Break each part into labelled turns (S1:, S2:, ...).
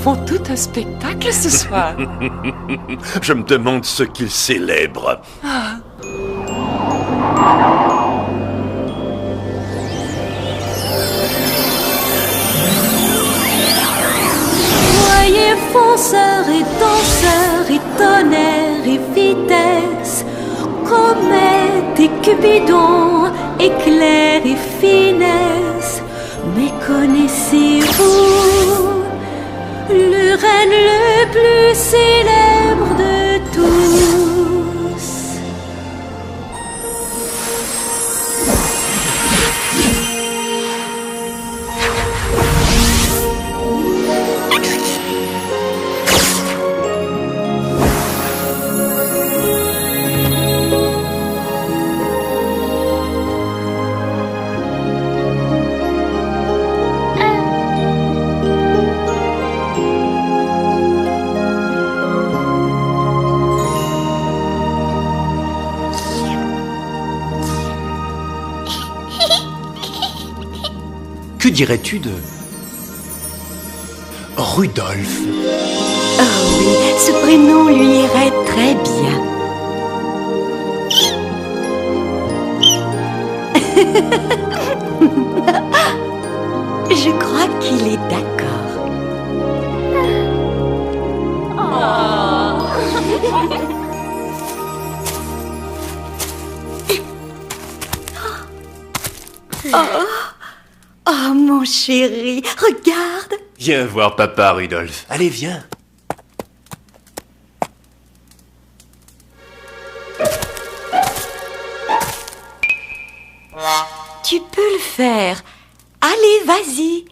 S1: font tout un spectacle ce soir.
S2: Je me demande ce qu'ils célèbrent.
S3: Voyez fonceurs et danseurs et tonnerre et vitesse, comète et cupidon, éclair et finesse. Mais connaissez-vous le renne le plus célèbre de tous?
S4: Que dirais-tu de Rudolf?
S3: Oh oui, ce prénom lui irait très bien. Je crois qu'il est d'accord. Oh, mon chéri, regarde.
S4: Viens voir papa, Rudolf. Allez, viens.
S3: Tu peux le faire. Allez, vas-y.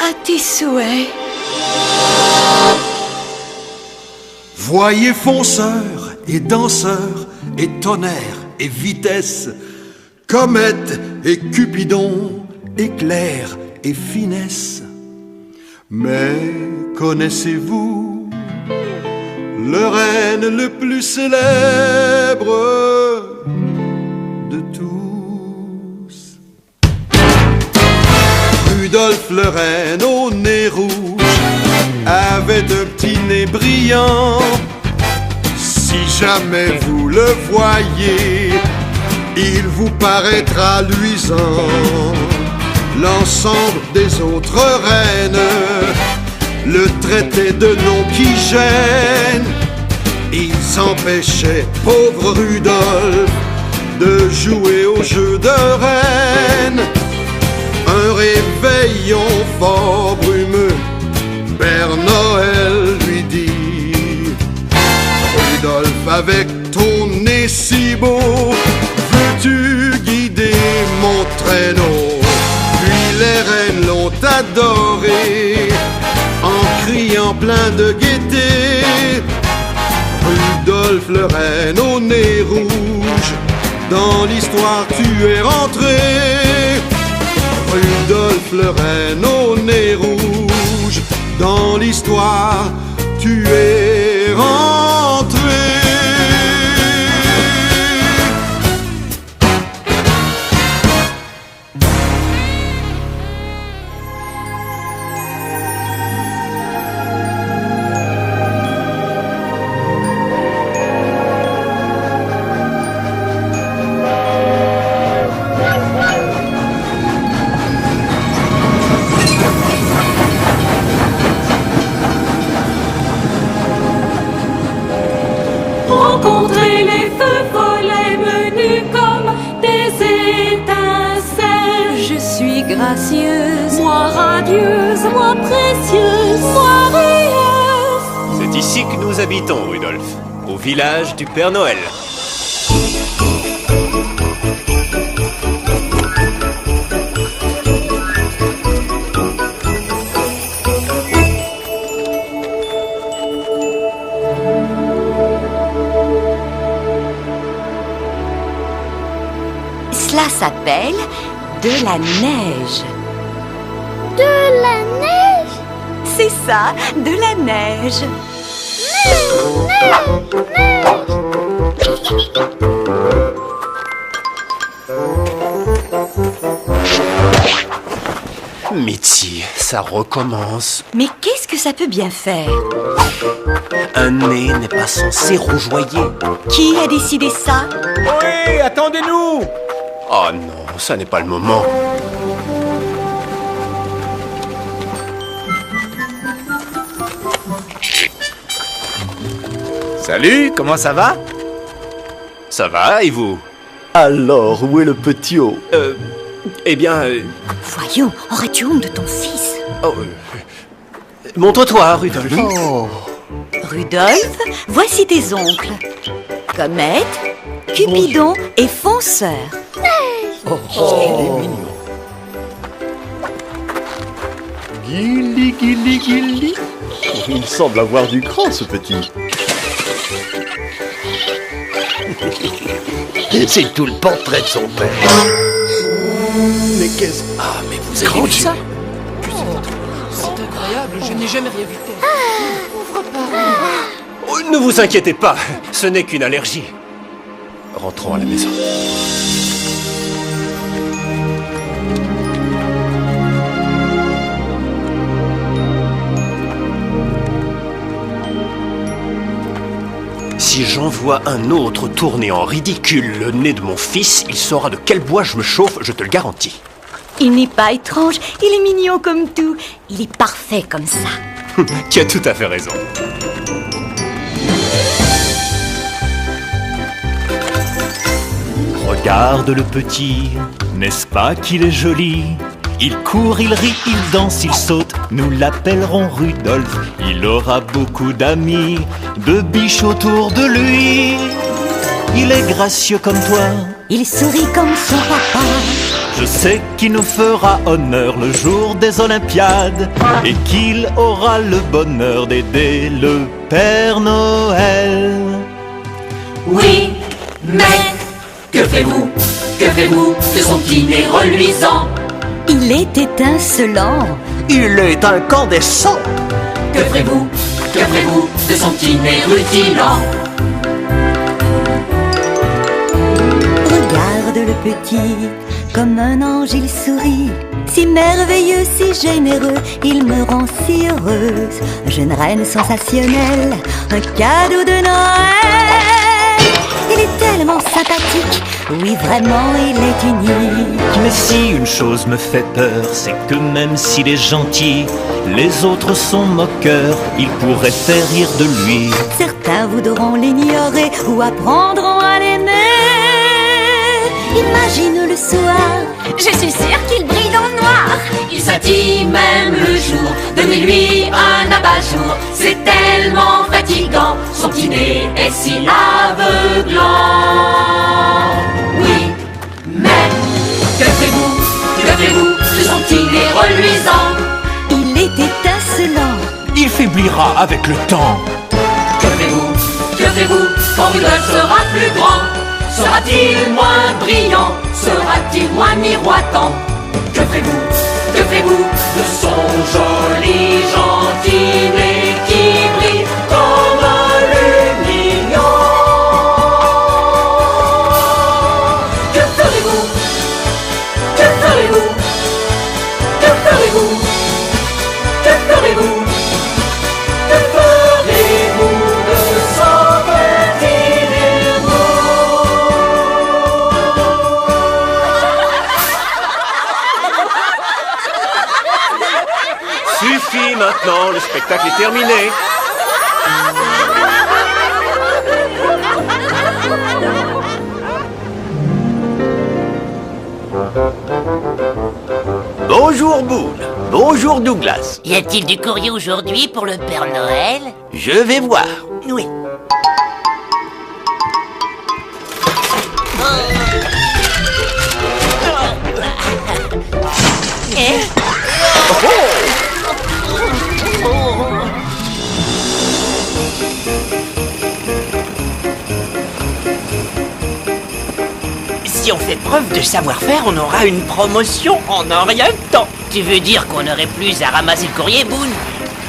S3: À tes souhaits.
S5: Voyez fonceurs et danseurs et tonnerre et vitesse, comète et cupidon, éclair et finesse. Mais connaissez-vous le renne le plus célèbre de tous? Rudolf le renne au nez rouge avait un petit nez brillant. Si jamais vous le voyez, il vous paraîtra luisant. L'ensemble des autres reines le traitaient de noms qui gênent. Ils empêchaient pauvre Rudolf de jouer au jeu de reine. Un réveillon fort brumeux, Père Noël lui dit: Rudolf, avec ton nez si beau, veux-tu guider mon traîneau? Puis les reines l'ont adoré en criant plein de gaieté: Rudolf le renne au nez rouge, dans l'histoire tu es rentré. Rudolf le renne au nez rouge, dans l'histoire tu es rentré.
S3: Rencontrer les feux follets menus comme des étincelles. Je suis gracieuse, moi radieuse, moi précieuse, moi rieuse.
S4: C'est ici que nous habitons, Rudolf, au village du Père Noël.
S3: s'appelle de la neige.
S6: De la neige?
S3: C'est ça, de la neige.
S4: Mitzi, ça recommence.
S3: Mais qu'est-ce que ça peut bien faire?
S4: Un nez n'est pas censé rougeoyer.
S3: Qui a décidé ça?
S7: Oui, attendez-nous!
S4: Oh non, ça n'est pas le moment.
S7: Salut, comment ça va?
S4: Ça va, et vous?
S2: Alors, où est le petit haut?
S4: Eh bien...
S3: Voyons, aurais-tu honte de ton fils?
S4: montre-toi, Rudolf.
S3: Rudolf, voici tes oncles. Comète, Cupidon et Fonceur.
S2: Gilli, Gilli, Gilli. Il semble avoir du cran, ce petit.
S7: C'est tout le portrait de son père.
S2: Mais qu'est-ce...
S4: Ah, mais vous
S1: Avez
S4: avez
S1: vu ça? C'est incroyable, je n'ai jamais rien vu de tel.
S4: Oh, ne vous inquiétez pas, ce n'est qu'une allergie. Rentrons à la maison. Si j'envoie un autre tourner en ridicule le nez de mon fils, il saura de quel bois je me chauffe, je te le garantis.
S3: Il n'est pas étrange, il est mignon comme tout. Il est parfait comme ça.
S4: Tu as tout à fait raison.
S8: Regarde le petit, n'est-ce pas qu'il est joli? Il court, il rit, il danse, il saute, nous l'appellerons Rudolf. Il aura beaucoup d'amis, de biches autour de lui. Il est gracieux comme toi,
S3: Il sourit comme son papa.
S8: je sais qu'il nous fera honneur le jour des Olympiades et qu'il aura le bonheur d'aider le Père Noël.
S9: Oui, mais que faites-vous de son petit nez reluisant?
S3: Il est étincelant.
S7: Il est incandescent.
S9: Que ferez-vous de son petit nez rutilant?
S3: Regarde le petit, comme un ange il sourit. Si merveilleux, si généreux, il me rend si heureuse. Jeune reine sensationnelle, un cadeau de Noël. Il est tellement sympathique, oui vraiment il est unique.
S8: Mais si une chose me fait peur, c'est que même s'il est gentil, les autres sont moqueurs, ils pourraient faire rire de lui.
S3: Certains voudront l'ignorer ou apprendront à l'aimer. Imagine le soir,
S6: Je suis sûre qu'il brille dans le noir.
S9: Il scintille même le jour. Donnez-lui un abat-jour. C'est tellement fatigant. Son petit nez est si aveuglant. Oui, mais que ferez-vous de son petit nez reluisant?
S3: il est étincelant.
S8: Il faiblira avec le temps.
S9: Que ferez-vous quand Rudolf sera plus grand? Sera-t-il moins brillant? Sera-t-il moins miroitant? Que ferez-vous de son joli gentil nez qui brille comme un lumignon? Que ferez-vous de son petit nez
S4: Suffit maintenant, le spectacle est terminé.
S7: Bonjour Boone. Bonjour Douglas.
S10: Y a-t-il du courrier aujourd'hui pour le Père Noël?
S7: Je vais voir.
S10: Oui. Si on fait preuve de savoir-faire, on aura une promotion en un rien de temps. Tu veux dire qu'on aurait plus à ramasser le courrier, Boone?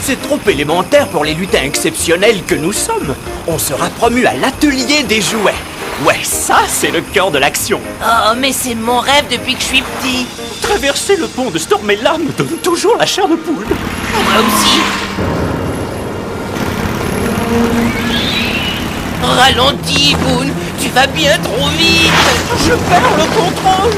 S4: C'est trop élémentaire pour les lutins exceptionnels que nous sommes. On sera promu à l'atelier des jouets. Ouais, ça, c'est le cœur de l'action.
S10: Oh, mais c'est mon rêve depuis que je suis petit.
S4: Traverser le pont de Stormella me donne toujours la chair de poule.
S10: Moi aussi. Ralentis, Boone. Tu vas bien trop vite.
S4: Je perds le contrôle.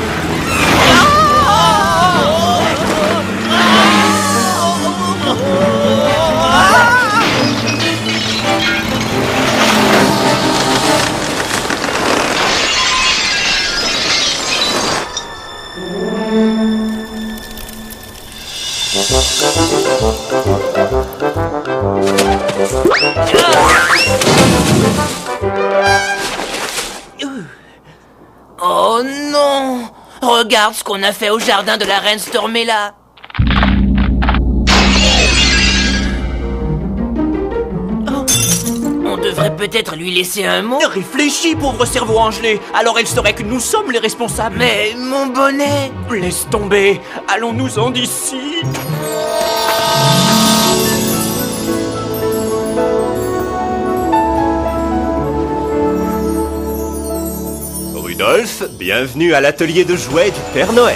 S10: Oh non! Regarde ce qu'on a fait au jardin de la reine Stormella. Oh. On devrait peut-être lui laisser un mot.
S4: Réfléchis, pauvre cerveau angelé. Alors elle saurait que nous sommes les responsables.
S10: Mais mon bonnet!
S4: Laisse tomber. Allons-nous-en d'ici. Rudolph, bienvenue à l'atelier de jouets du Père Noël.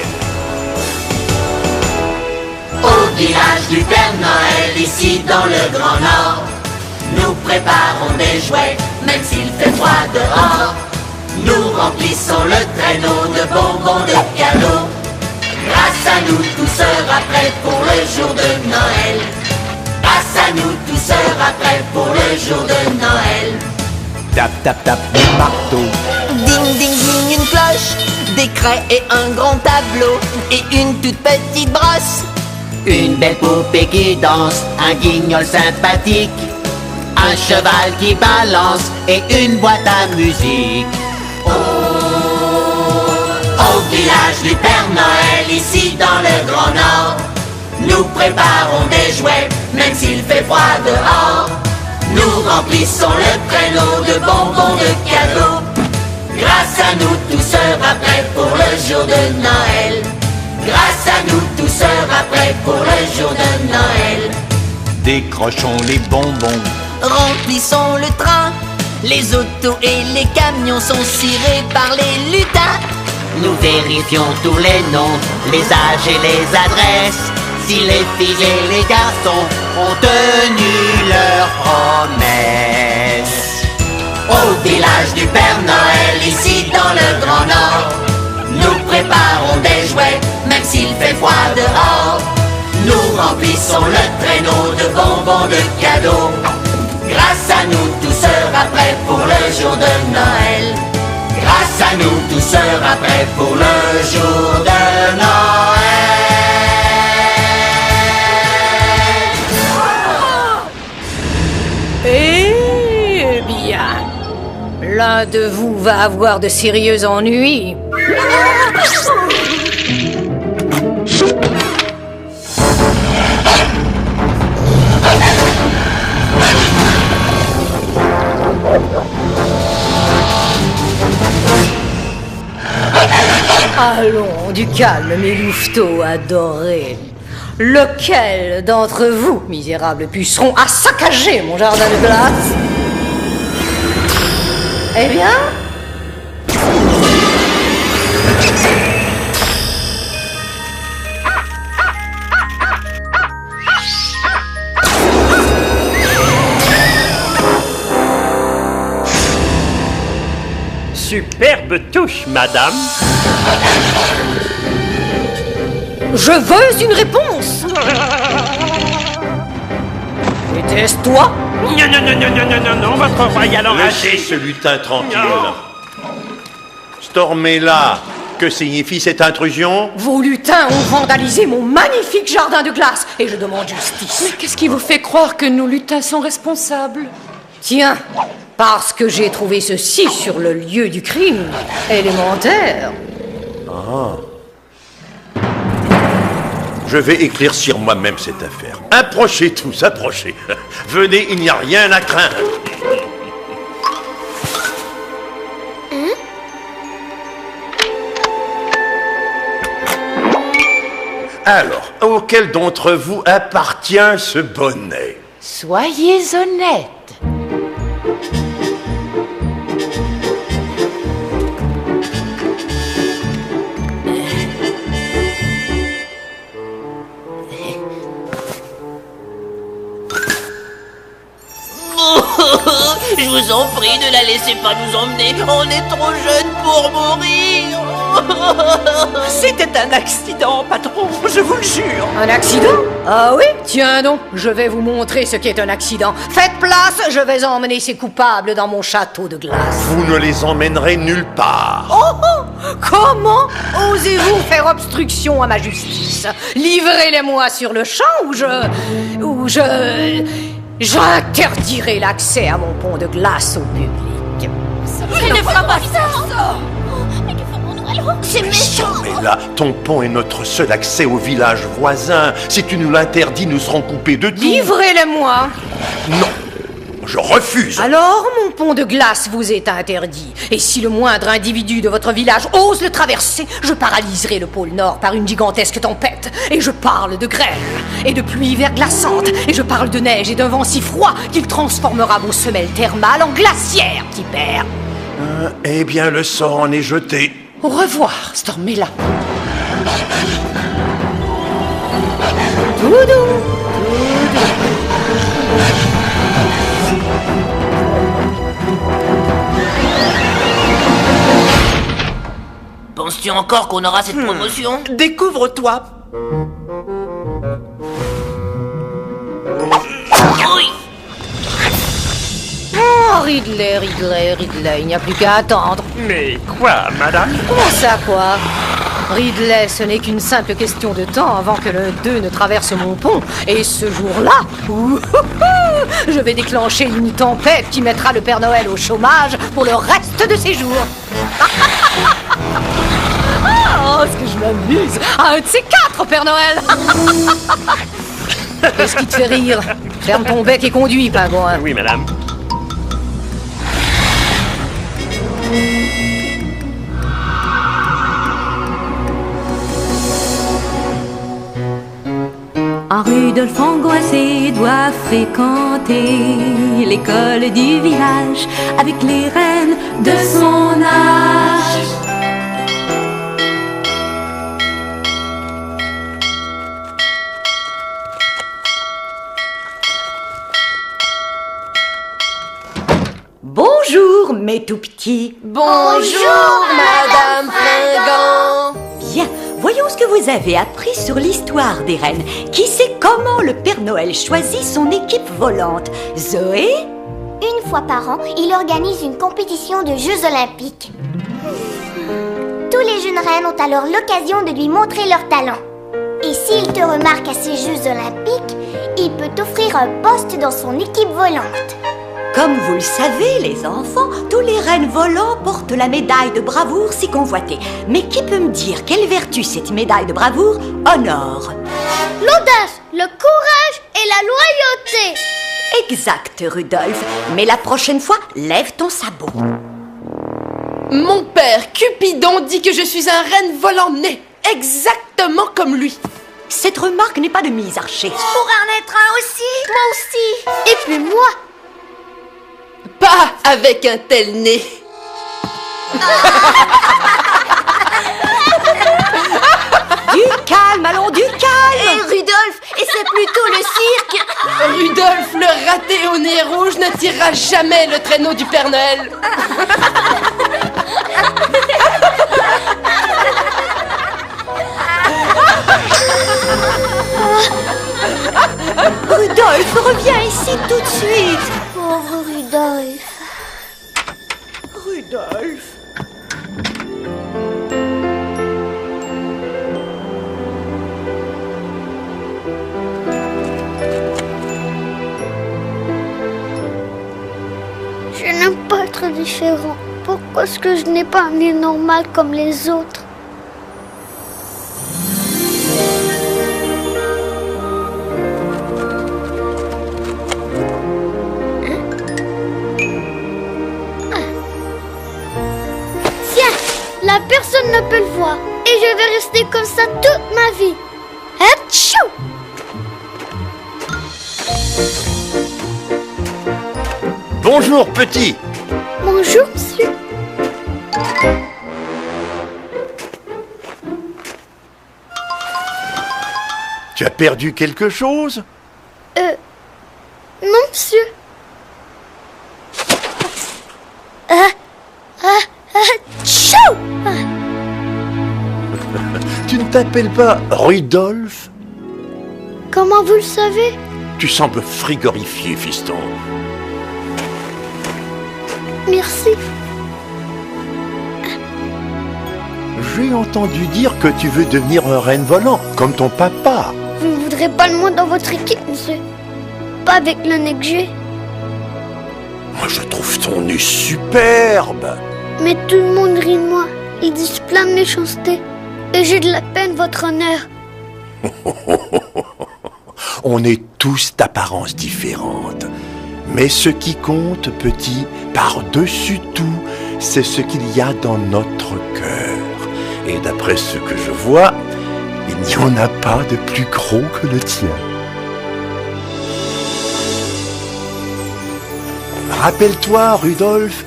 S9: Au village du Père Noël, ici dans le Grand Nord, nous préparons des jouets, même s'il fait froid dehors. Nous remplissons le traîneau de bonbons, de cadeaux. Grâce à nous, tout sera prêt pour le jour de Noël. Grâce à nous, tout sera prêt pour le jour de Noël.
S7: Tap, tap, tap, du marteau.
S11: Ding, ding, ding, une cloche, des craies et un grand tableau, et une toute petite brosse.
S7: Une belle poupée qui danse, un guignol sympathique, un cheval qui balance et une boîte à musique.
S9: Au village du Père Noël, ici dans le Grand Nord, nous préparons des jouets, même s'il fait froid dehors. Nous remplissons le traîneau de bonbons, de cadeaux. Grâce à nous, tout sera prêt pour le jour de Noël. Grâce à nous, tout sera prêt pour le jour de Noël.
S8: Décrochons les bonbons.
S11: Remplissons le train, les autos et les camions sont cirés par les lutins.
S7: Nous vérifions tous les noms, les âges et les adresses. Si les filles et les garçons ont tenu leurs promesses.
S9: Au village du Père Noël, ici dans le Grand Nord, nous préparons des jouets, même s'il fait froid dehors. Nous remplissons le traîneau de bonbons, de cadeaux. Grâce à nous, tout sera prêt pour le jour de Noël. Grâce à nous, tout sera prêt pour le jour de Noël.
S12: Eh bien, l'un de vous va avoir de sérieux ennuis. Allons, du calme, mes louveteaux adorés. Lequel d'entre vous, misérables pucerons, a saccagé mon jardin de glace? Eh bien,
S4: Superbe touche, madame.
S12: je veux une réponse. Était-ce toi?
S4: Non, votre royal enragé.
S2: Laissez ce lutin tranquille. Stormella, que signifie cette intrusion?
S12: Vos lutins ont vandalisé mon magnifique jardin de glace et je demande justice.
S1: Mais qu'est-ce qui vous fait croire que nos lutins sont responsables?
S12: Tiens, parce que j'ai trouvé ceci sur le lieu du crime. Élémentaire.
S2: Je vais éclaircir moi-même cette affaire. Approchez tous, approchez. Venez, il n'y a rien à craindre. Alors, auquel d'entre vous appartient ce bonnet?
S10: Soyez honnête. Je vous en prie, ne la laissez pas nous emmener. On est trop jeunes pour mourir.
S4: C'était un accident, patron, je vous le jure.
S12: Un accident? Ah oui? Tiens donc, je vais vous montrer ce qu'est un accident. Faites place, je vais emmener ces coupables dans mon château de glace.
S2: Vous ne les emmènerez nulle part.
S12: Oh! Comment osez-vous faire obstruction à ma justice? Livrez-les-moi sur le champ ou j'interdirai l'accès à mon pont de glace au public.
S6: Il ne fera pas ça. Mais que ferons-nous alors? C'est méchant.
S2: Mais là, ton pont est notre seul accès au village voisin. Si tu nous l'interdis, nous serons coupés de tout.
S12: Livrez-les-moi.
S2: Non, je refuse.
S12: Alors, mon pont de glace vous est interdit. Et si le moindre individu de votre village ose le traverser, je paralyserai le pôle Nord par une gigantesque tempête. Et je parle de grêle et de pluie verglaçante. Et je parle de neige et d'un vent si froid qu'il transformera vos semelles thermales en glacières, petit père.
S2: Eh bien, le sort en est jeté.
S10: Au revoir, Stormella.
S12: Doudou.
S10: Penses-tu encore qu'on aura cette promotion?
S4: Découvre-toi.
S10: Oui.
S12: Oh, Ridley, il n'y a plus qu'à attendre.
S8: Mais quoi, madame?
S12: Comment ça, quoi? Ridley, ce n'est qu'une simple question de temps avant que l'un d'eux ne traverse mon pont. Et ce jour-là, je vais déclencher une tempête qui mettra le Père Noël au chômage pour le reste de ses jours. Oh, ce que je m'amuse! Un de ces quatre, Père Noël! Qu'est-ce qui te fait rire? Ferme ton bec et conduis, pingouin.
S8: Oui, madame.
S3: Un Rudolf angoissé doit fréquenter l'école du village avec les reines de son âge. Bonjour, mes tout petits.
S11: Bonjour, Madame Fringant.
S3: Bien, voyons ce que vous avez appris sur l'histoire des reines. Qui sait comment le Père Noël choisit son équipe volante? Zoé?
S6: Une fois par an, il organise une compétition de Jeux Olympiques. Tous les jeunes reines ont alors l'occasion de lui montrer leur talent. Et s'il te remarque à ces Jeux Olympiques, il peut t'offrir un poste dans son équipe volante.
S3: Comme vous le savez, les enfants, tous les reines volants portent la médaille de bravoure si convoitée. Mais qui peut me dire quelle vertu cette médaille de bravoure honore?
S6: L'audace, le courage et la loyauté.
S3: Exact, Rudolf. Mais la prochaine fois, lève ton sabot.
S1: Mon père, Cupidon, dit que je suis un renne volant né, exactement comme lui.
S3: Cette remarque n'est pas de mise Archer.
S6: Pour en être un aussi. Moi aussi. Et puis moi.
S1: Pas avec un tel nez.
S3: Du calme, allons, du calme.
S11: Et Rudolf, et c'est plutôt le cirque.
S1: Rudolf, le raté au nez rouge, ne tirera jamais le traîneau du Père Noël.
S3: Rudolf, reviens ici tout de suite.
S6: Pauvre Rudolf.
S3: Rudolf.
S6: Je n'aime pas être différent. Pourquoi est-ce que je n'ai pas un nez normal comme les autres? Tiens, là personne ne peut le voir. Et je vais rester comme ça toute ma vie. Tchou!
S2: Bonjour, petit.
S6: Bonjour, monsieur.
S2: Tu as perdu quelque chose?
S6: Non, monsieur. Tchou!
S2: Tu ne t'appelles pas Rudolph?
S6: Comment vous le savez?
S2: Tu sembles frigorifié, fiston.
S6: Merci.
S2: J'ai entendu dire que tu veux devenir un renne volant, comme ton papa.
S6: Vous ne voudrez pas de moi dans votre équipe, monsieur? Pas avec le nez que j'ai.
S2: Moi, je trouve ton nez superbe.
S6: Mais tout le monde rit de moi. Ils disent plein de méchanceté. Et j'ai de la peine, votre honneur.
S2: On est tous d'apparence différente. Mais ce qui compte, petit, par-dessus tout, c'est ce qu'il y a dans notre cœur. Et d'après ce que je vois, il n'y en a pas de plus gros que le tien. Rappelle-toi, Rudolph,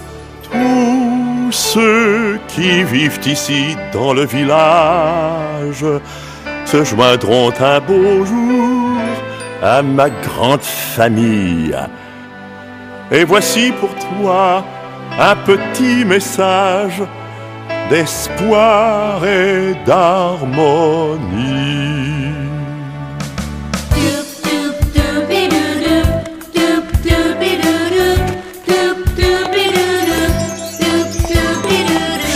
S2: tous ceux qui vivent ici dans le village se joindront un beau jour à ma grande famille. Et voici pour toi un petit message d'espoir et d'harmonie.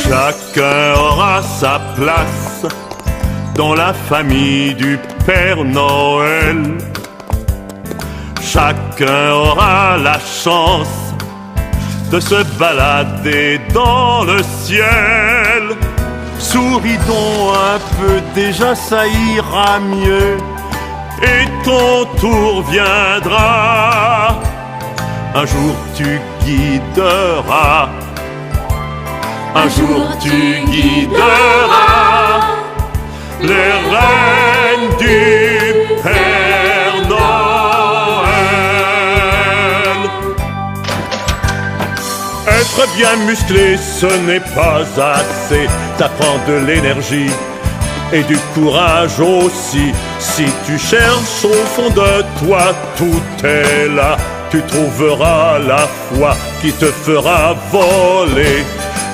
S2: Chacun aura sa place dans la famille du Père Noël. Chacun aura la chance de se balader dans le ciel. Souris donc un peu, déjà ça ira mieux, et ton tour viendra. Un jour tu guideras, un jour tu guideras les reines du Père Noël. Être bien musclé, ce n'est pas assez. Ça prend de l'énergie et du courage aussi. Si tu cherches au fond de toi, tout est là. Tu trouveras la foi qui te fera voler.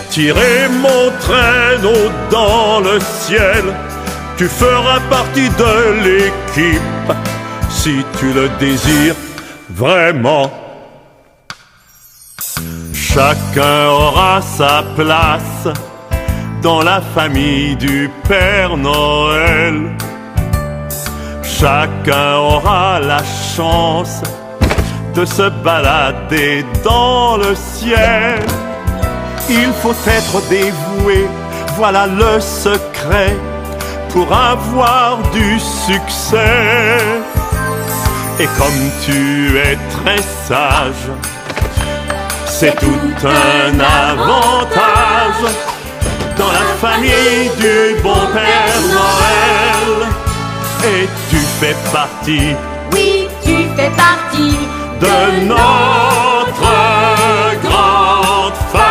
S2: Tirer mon traîneau dans le ciel, tu feras partie de l'équipe si tu le désires vraiment. Chacun aura sa place dans la famille du Père Noël. Chacun aura la chance de se balader dans le ciel. Il faut être dévoué, voilà le secret pour avoir du succès. Et comme tu es très sage, c'est tout un avantage dans la famille du bon Père Noël. Et tu fais partie,
S9: oui, tu fais partie
S2: de notre grande famille.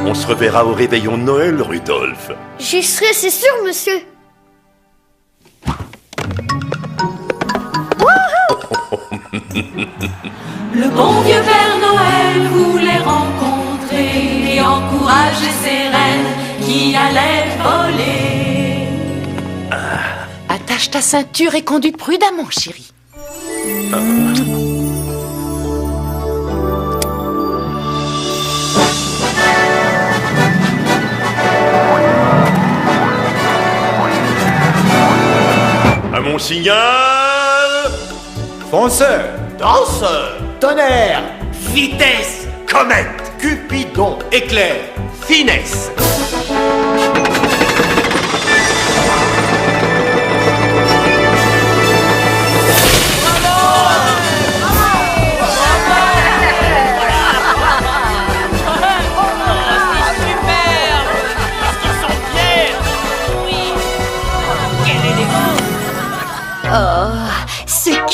S2: On se reverra au réveillon de Noël, Rudolph.
S6: J'y serai, c'est sûr, monsieur.
S9: Le bon vieux Père Noël voulait rencontrer et encourager ses reines qui allaient voler.
S1: Attache ta ceinture et conduis prudemment, chérie.
S2: À mon signal,
S4: Fonceur,
S10: Danseur,
S4: tonnerre,
S10: vitesse,
S4: comète,
S10: Cupidon, éclair, finesse.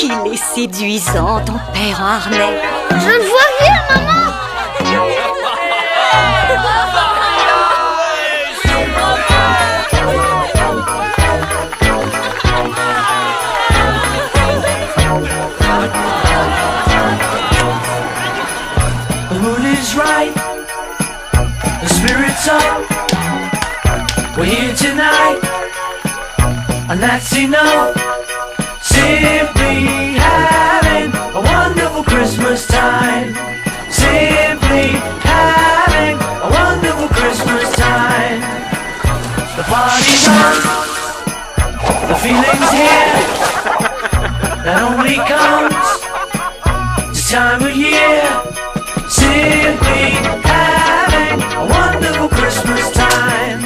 S3: qu'il est séduisant, ton père en harnais.
S6: Je ne vois rien, maman.
S13: The mood is right, the spirit's up. We're here tonight, and that's enough. Simply having a wonderful Christmas time. Simply having a wonderful Christmas time. The party's on, the feeling's here. That only comes this time of year. Simply having a wonderful Christmas time.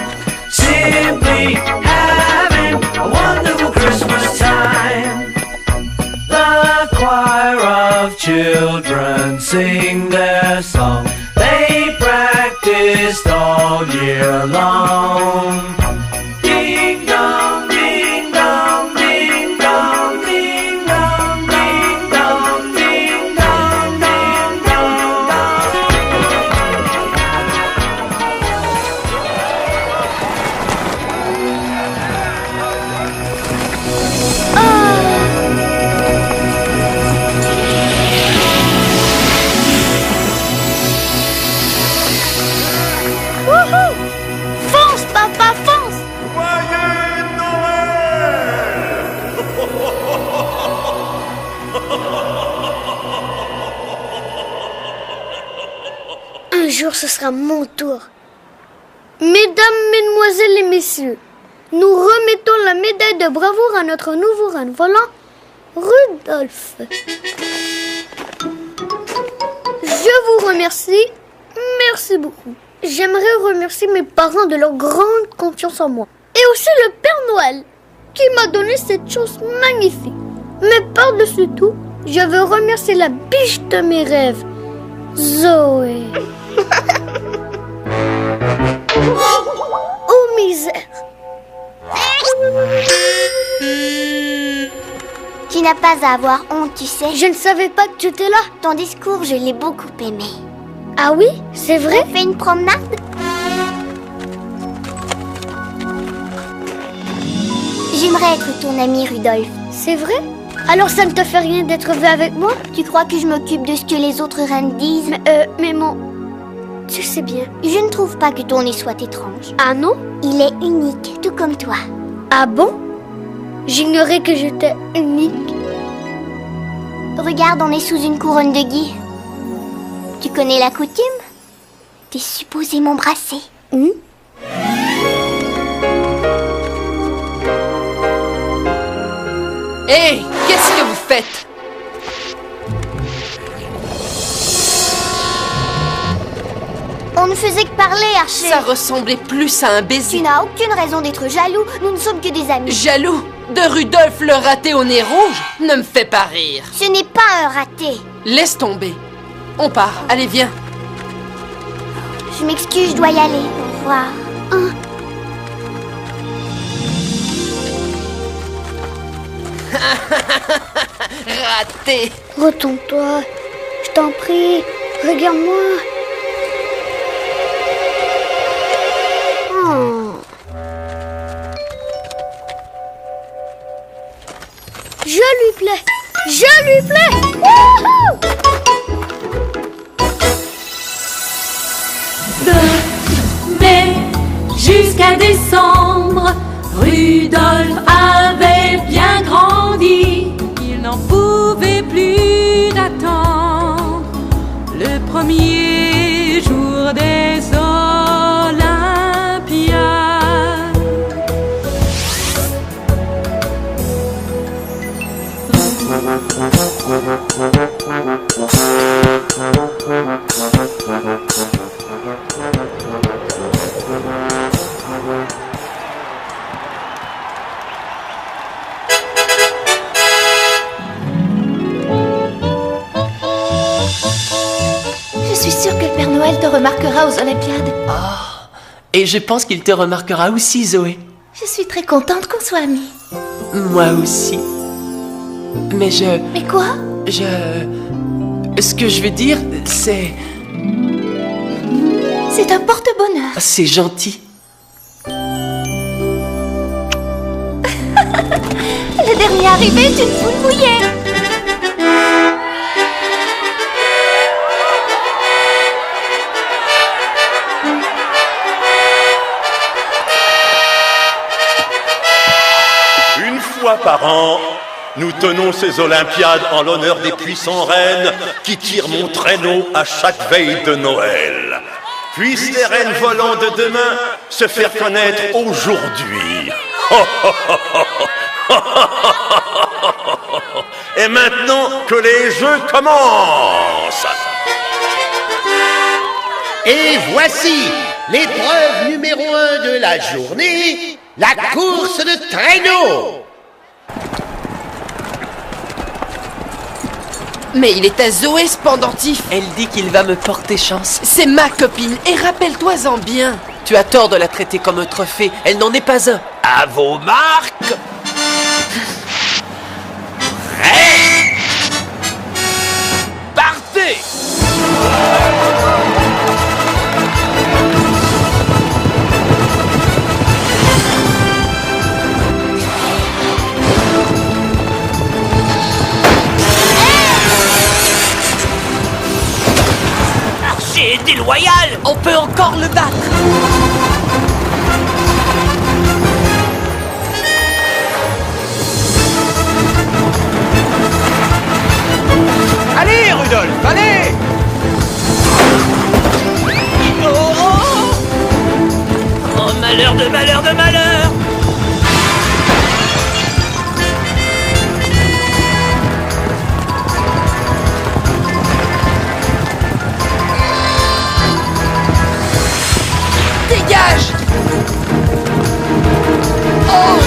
S13: Simply having a wonderful Christmas time. The choir of children sing their song. They practiced all year long. Ding dong, ding dong, ding dong, ding dong, ding dong, ding dong, ding dong,
S6: Wouhou! Fonce, papa, fonce! Un jour, ce sera mon tour. Mesdames, mesdemoiselles et messieurs, nous remettons la médaille de bravoure à notre nouveau reine volant, Rudolph. Je vous remercie. Merci beaucoup. J'aimerais remercier mes parents de leur grande confiance en moi. Et aussi le Père Noël, qui m'a donné cette chose magnifique. Mais par-dessus tout, je veux remercier la biche de mes rêves, Zoé. Oh misère! Tu n'as pas à avoir honte, tu sais. Je ne savais pas que tu étais là. Ton discours, je l'ai beaucoup aimé. Ah oui? C'est vrai? On fait une promenade? J'aimerais être ton ami, Rudolph. C'est vrai? Alors ça ne te fait rien d'être vu avec moi? Tu crois que je m'occupe de ce que les autres reines disent? Mais mon... Tu sais bien. Je ne trouve pas que ton nez soit étrange. Ah non? Il est unique, tout comme toi. Ah bon? J'ignorais que j'étais unique. Regarde, on est sous une couronne de gui. Tu connais la coutume? T'es supposé m'embrasser.
S1: Hé, qu'est-ce que vous faites?
S6: On ne faisait que parler, Archer.
S1: Ça ressemblait plus à un baiser.
S6: Tu n'as aucune raison d'être jaloux. Nous ne sommes que des amis.
S1: Jaloux? De Rudolph le raté au nez rouge? Ne me fais pas rire.
S6: Ce n'est pas un raté.
S1: Laisse tomber. On part. Allez, viens.
S6: Je m'excuse, je dois y aller. Au revoir.
S1: Raté.
S6: Retourne-toi. Je t'en prie. Regarde-moi. Je lui plais. Je lui plais. Wouhou!
S14: De mai jusqu'à décembre, Rudolph avait bien grandi. Il n'en pouvait plus d'attendre le premier jour des Olympiades.
S15: Je suis sûre que le Père Noël te remarquera aux Olympiades.
S10: Oh, et je pense qu'il te remarquera aussi, Zoé.
S15: Je suis très contente qu'on soit amis.
S10: Moi aussi.
S1: Mais
S15: Mais quoi?
S1: Ce que je veux dire, c'est...
S15: C'est un porte-bonheur.
S1: C'est gentil.
S15: Le dernier arrivé est une poule mouillée.
S2: Une fois par an, nous tenons ces Olympiades en l'honneur des puissants reines qui tirent mon traîneau à chaque veille de Noël. Puissent les reines volantes de demain se faire connaître aujourd'hui. Et maintenant que les jeux commencent.
S7: Et voici l'épreuve numéro 1 de la journée, la course de traîneau.
S1: Mais il est à Zoé ce pendentif.
S11: Elle dit qu'il va me porter chance.
S1: C'est ma copine, et rappelle-toi-en bien.
S11: Tu as tort de la traiter comme un trophée, elle n'en est pas un.
S4: À vos marques. Prêts. Partez. Archer déloyal.
S11: On peut encore le battre.
S4: Allez, Rudolph, allez.
S10: Oh, malheur de malheur de malheur!
S1: Dégage! Oh!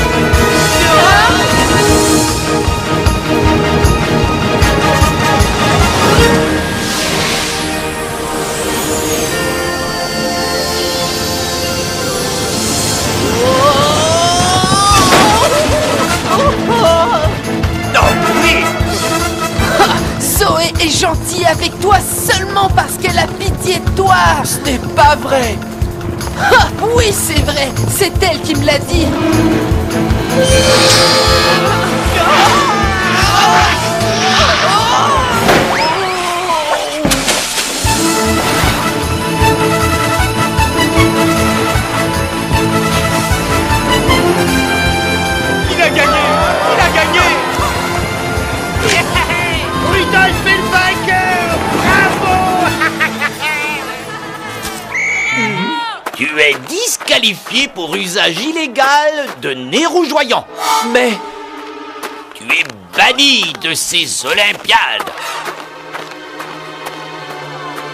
S1: Zoé est gentille avec toi seulement parce qu'elle a pitié de toi.
S11: Ce n'est pas vrai.
S1: Ah, oui, c'est vrai. C'est elle qui me l'a dit.
S4: Il a gagné. Il a gagné.
S7: Rudolph est le vainqueur. Bravo.
S4: Tu es disqualifié pour usage illégal de nez rougeoyant.
S11: Mais
S4: tu es banni de ces Olympiades.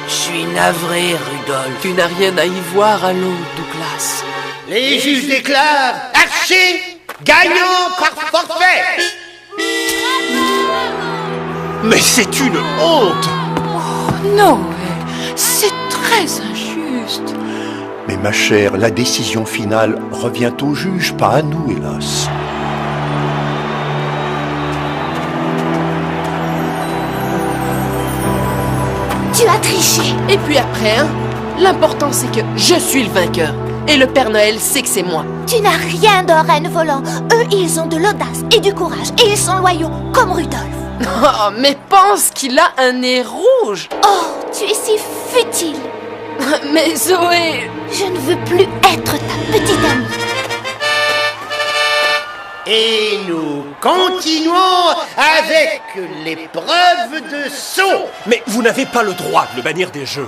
S11: je suis navré, Rudolph. Tu n'as rien à y voir, allons, Douglas.
S7: Les juges déclarent Archer gagnant par forfait.
S4: Mais c'est une honte.
S12: Non, c'est très injuste.
S5: Mais ma chère, la décision finale revient au juge, pas à nous, hélas.
S6: Tu as triché.
S1: Et puis après, hein, l'important c'est que je suis le vainqueur. Et le Père Noël sait que c'est moi.
S6: Tu n'as rien d'un renne volant. Eux, ils ont de l'audace et du courage. Et ils sont loyaux, comme Rudolph.
S1: Oh, mais pense qu'il a un nez rouge.
S6: Oh, tu es si futile.
S1: Mais Zoé...
S6: Je ne veux plus être ta petite amie.
S7: Et nous continuons avec l'épreuve de saut.
S4: Mais vous n'avez pas le droit de le bannir des jeux.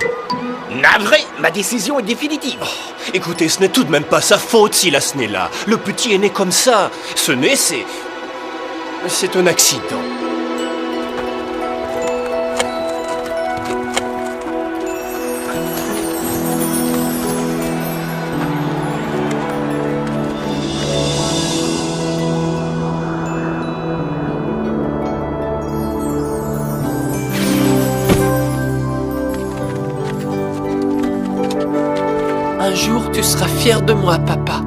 S4: Navré, ma décision est définitive. Oh, écoutez, ce n'est tout de même pas sa faute s'il a ce nez-là. Le petit est né comme ça. Ce nez, c'est un accident.
S11: Un jour, tu seras fier de moi, papa.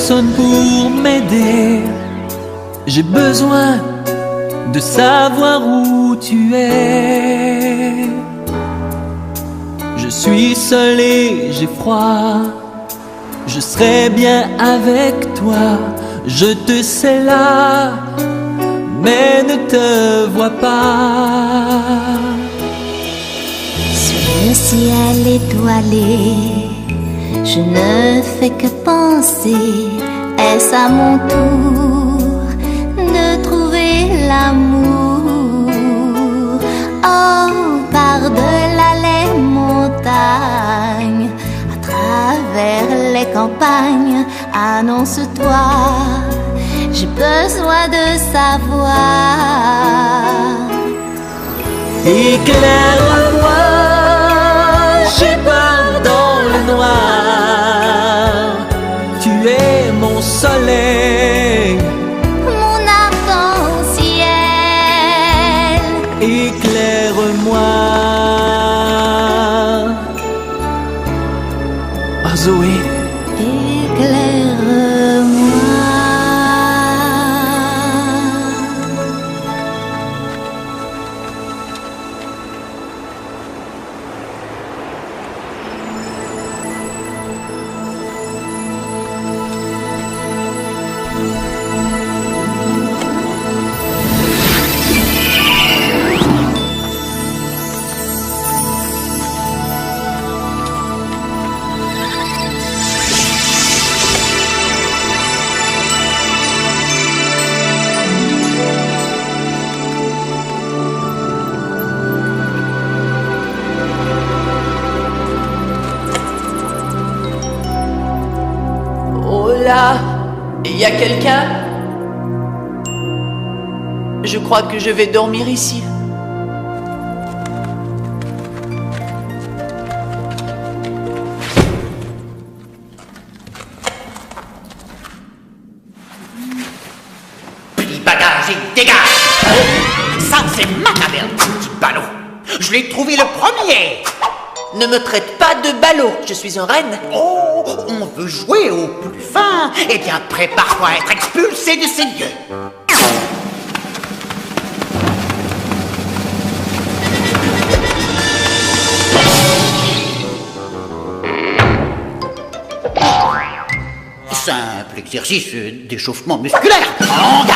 S16: personne pour m'aider. J'ai besoin de savoir où tu es. Je suis seul et j'ai froid. Je serai bien avec toi. Je te sais là, mais ne te vois pas.
S3: Sur le ciel étoilé, je ne fais que penser. Est-ce à mon tour de trouver l'amour? Oh, par-delà les montagnes, à travers les campagnes, annonce-toi, j'ai besoin de savoir.
S16: Éclaire-moi, j'ai peur dans le noir. Tu es mon soleil,
S3: mon arc-en-ciel.
S16: Éclaire-moi. Ah, Zoé.
S1: Là, il y a quelqu'un? Je crois que je vais dormir ici.
S7: Plie bagage et dégage. Ça, c'est ma taverne, petit ballot. Je l'ai trouvé le premier.
S1: Ne me traite pas de ballot, je suis un renne.
S7: Oh, on veut jouer au plus fin. Eh bien, prépare-toi à être expulsé de ces lieux. Simple exercice d'échauffement musculaire. En garde.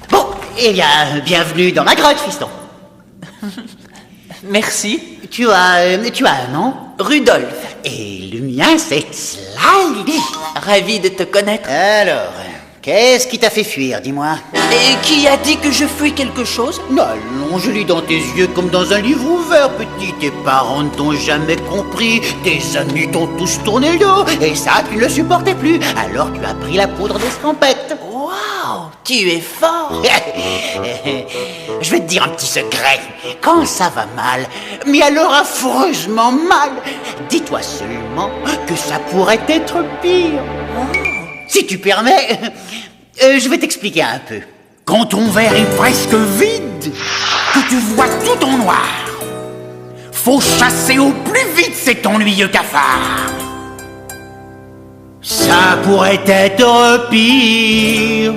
S7: Bon, eh bien, bienvenue dans ma grotte, fiston.
S1: Merci.
S7: Tu as un nom?
S1: Rudolph.
S7: Et le mien, c'est Slimy.
S1: Ravi de te connaître.
S7: Alors, qu'est-ce qui t'a fait fuir, dis-moi?
S1: Et qui a dit que je fuis quelque chose?
S7: Non, je lis dans tes yeux comme dans un livre ouvert, petit. Tes parents ne t'ont jamais compris, tes amis t'ont tous tourné le dos, et ça, tu ne le supportais plus. Alors tu as pris la poudre d'escampette.
S1: Waouh, tu es fort.
S7: Je vais te dire un petit secret. Quand ça va mal, mais alors affreusement mal, dis-toi seulement que ça pourrait être pire. Si tu permets, je vais t'expliquer un peu. Quand ton verre est presque vide, que tu vois tout en noir, faut chasser au plus vite cet ennuyeux cafard. Ça pourrait être pire.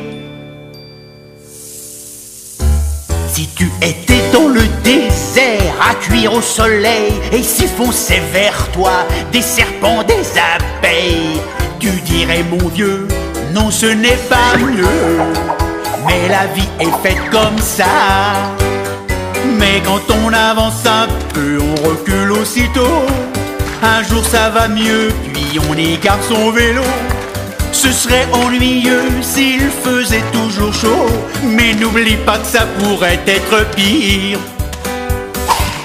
S7: Si tu étais dans le désert, à cuire au soleil, et si fonçaient vers toi des serpents, des abeilles, tu dirais, mon Dieu, non, ce n'est pas mieux. Mais la vie est faite comme ça. Mais quand on avance un peu, on recule aussitôt. Un jour ça va mieux, puis on écarte son vélo. Ce serait ennuyeux s'il faisait toujours chaud, mais n'oublie pas que ça pourrait être pire.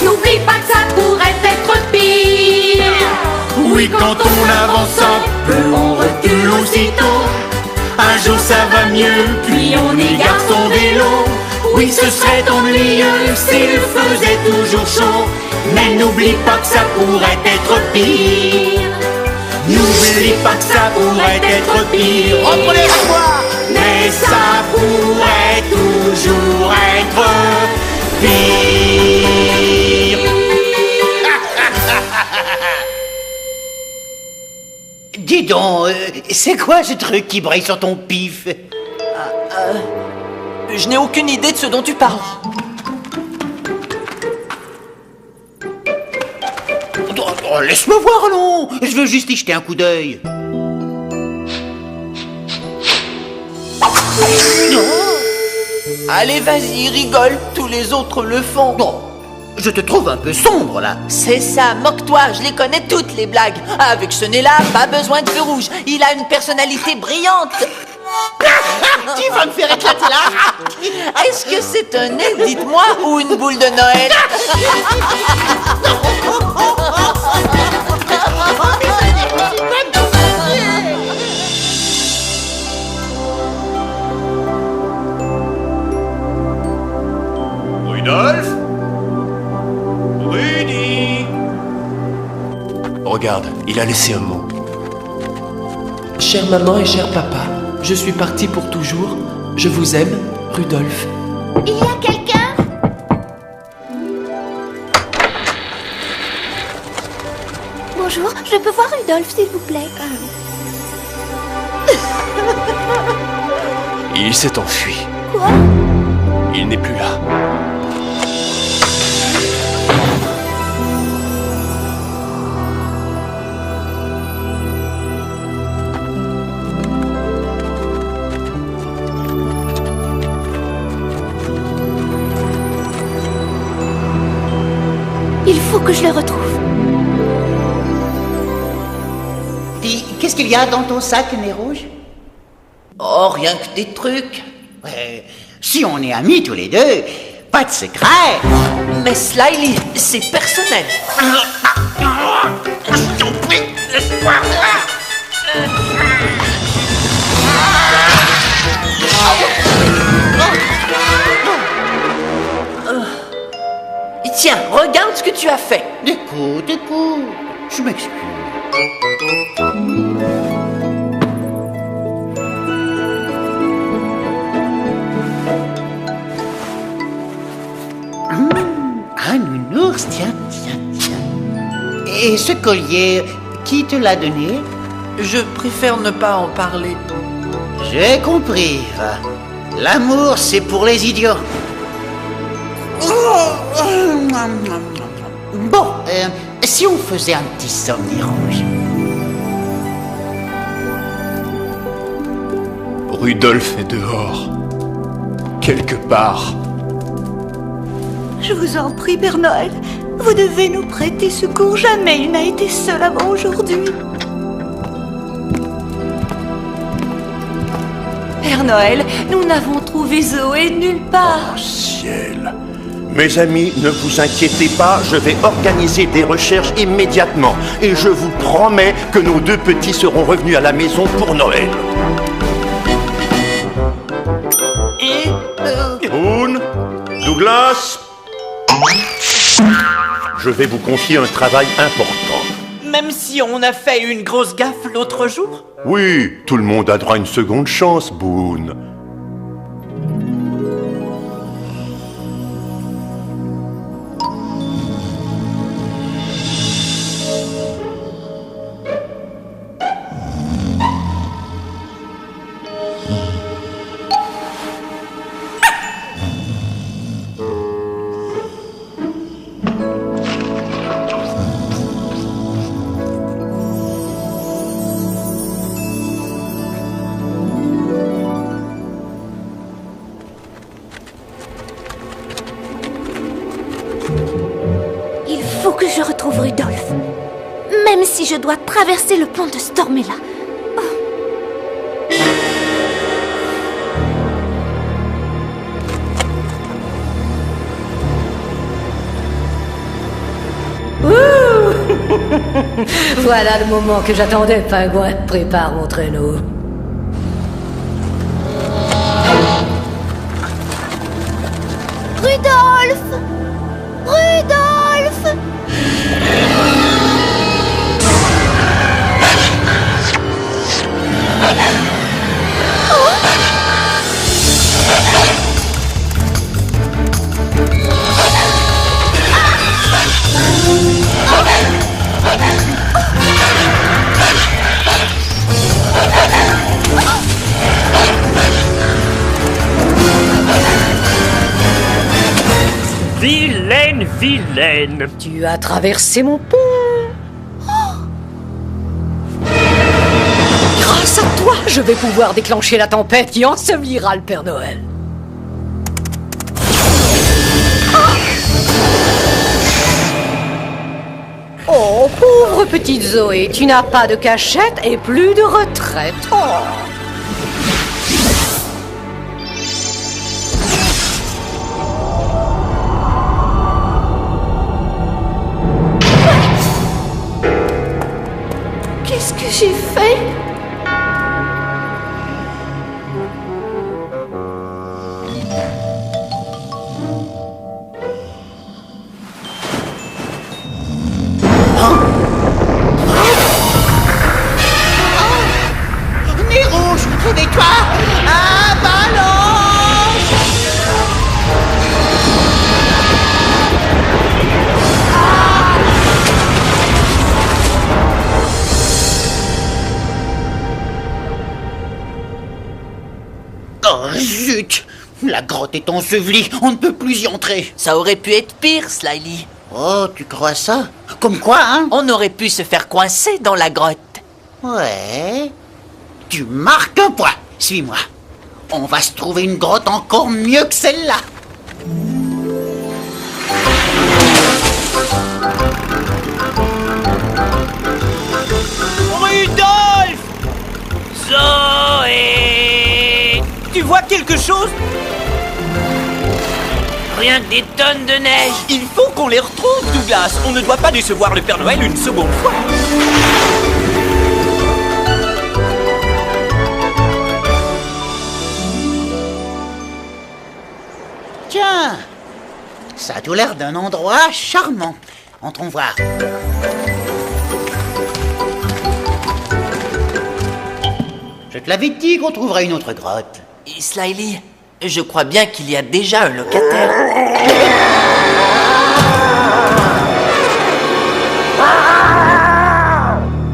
S14: N'oublie pas que ça pourrait être pire.
S7: Oui, quand on avance un peu, on recule aussitôt. Un jour ça va mieux, puis on égare son vélo. Oui, ce serait ennuyeux s'il faisait toujours chaud, mais n'oublie pas que ça pourrait être pire. N'oublie pas que ça pourrait être pire.
S9: Reprenez la voix.
S7: Mais ça pourrait toujours être pire.
S10: Dis donc, c'est quoi ce truc qui brille sur ton pif?
S11: Je n'ai aucune idée de ce dont tu parles.
S10: Oh, laisse-moi voir, non. Je veux juste y jeter un coup d'œil.
S11: Allez, vas-y, rigole, tous les autres le font.
S10: Bon, je te trouve un peu sombre, là.
S11: C'est ça, moque-toi, je les connais toutes les blagues. Avec ce nez-là, pas besoin de feu rouge. Il a une personnalité brillante.
S9: Tu vas me faire éclater là.
S11: Est-ce que c'est un nez, dites-moi, ou une boule de Noël?
S4: Rudolf? Rudy? Regarde, il a laissé un mot.
S11: Chère maman et cher papa, je suis parti pour toujours. Je vous aime, Rudolf.
S6: Il y a quelqu'un? Bonjour, je peux voir Rudolf, s'il vous plaît?
S4: Il s'est enfui.
S6: Quoi?
S4: Il n'est plus là.
S6: Il faut que je le retrouve.
S10: Dis, qu'est-ce qu'il y a dans ton sac, nez rouge?
S11: Oh, rien que des trucs.
S10: Ouais, si on est amis tous les deux, pas de secret.
S11: Mais Slyly, c'est personnel.
S9: Je t'en prie, laisse-moi.
S11: Tiens, regarde ce que tu as fait.
S10: Écoute, je m'excuse. Un nounours, tiens. Et ce collier, qui te l'a donné?
S11: Je préfère ne pas en parler.
S10: J'ai compris. L'amour, c'est pour les idiots. Bon, si on faisait un petit somme, nez rouge.
S4: Rudolf est dehors. Quelque part.
S3: Je vous en prie, Père Noël, vous devez nous prêter secours. Jamais il n'a été seul avant aujourd'hui. Père Noël, nous n'avons trouvé Zoé nulle part.
S2: Oh, ciel! Mes amis, ne vous inquiétez pas, je vais organiser des recherches immédiatement. Et je vous promets que nos deux petits seront revenus à la maison pour Noël. Boone, Douglas, je vais vous confier un travail important.
S11: Même si on a fait une grosse gaffe l'autre jour?
S2: Oui, tout le monde a droit à une seconde chance, Boone.
S6: Il faut que je retrouve Rudolf. Même si je dois traverser le pont de Stormella.
S12: Voilà le moment que j'attendais, pingouin. Prépare mon traîneau.
S6: Rudolph! Rudolph!
S10: Vilaine, vilaine.
S12: Tu as traversé mon pont. Grâce à toi, je vais pouvoir déclencher la tempête qui ensevelira le Père Noël. Oh, pauvre petite Zoé, tu n'as pas de cachette et plus de retraite. Oh.
S1: Qu'est-ce que j'ai fait?
S7: Nez rouge, souvenez-toi, avalanche! Oh zut! La grotte est ensevelie, on ne peut plus y entrer.
S11: Ça aurait pu être pire, Slyly.
S7: Oh, tu crois ça? Comme quoi, hein?
S11: On aurait pu se faire coincer dans la grotte.
S7: Ouais. Tu marques un point. Suis-moi. On va se trouver une grotte encore mieux que celle-là.
S10: Rudolph! Zoé! Tu vois quelque chose? Rien que des tonnes de neige. Il faut qu'on les retrouve, Douglas. On ne doit pas décevoir le Père Noël une seconde fois.
S7: Tiens, ça a tout l'air d'un endroit charmant. Entrons voir. Je te l'avais dit qu'on trouverait une autre grotte.
S11: Et Slyly, je crois bien qu'il y a déjà un locataire.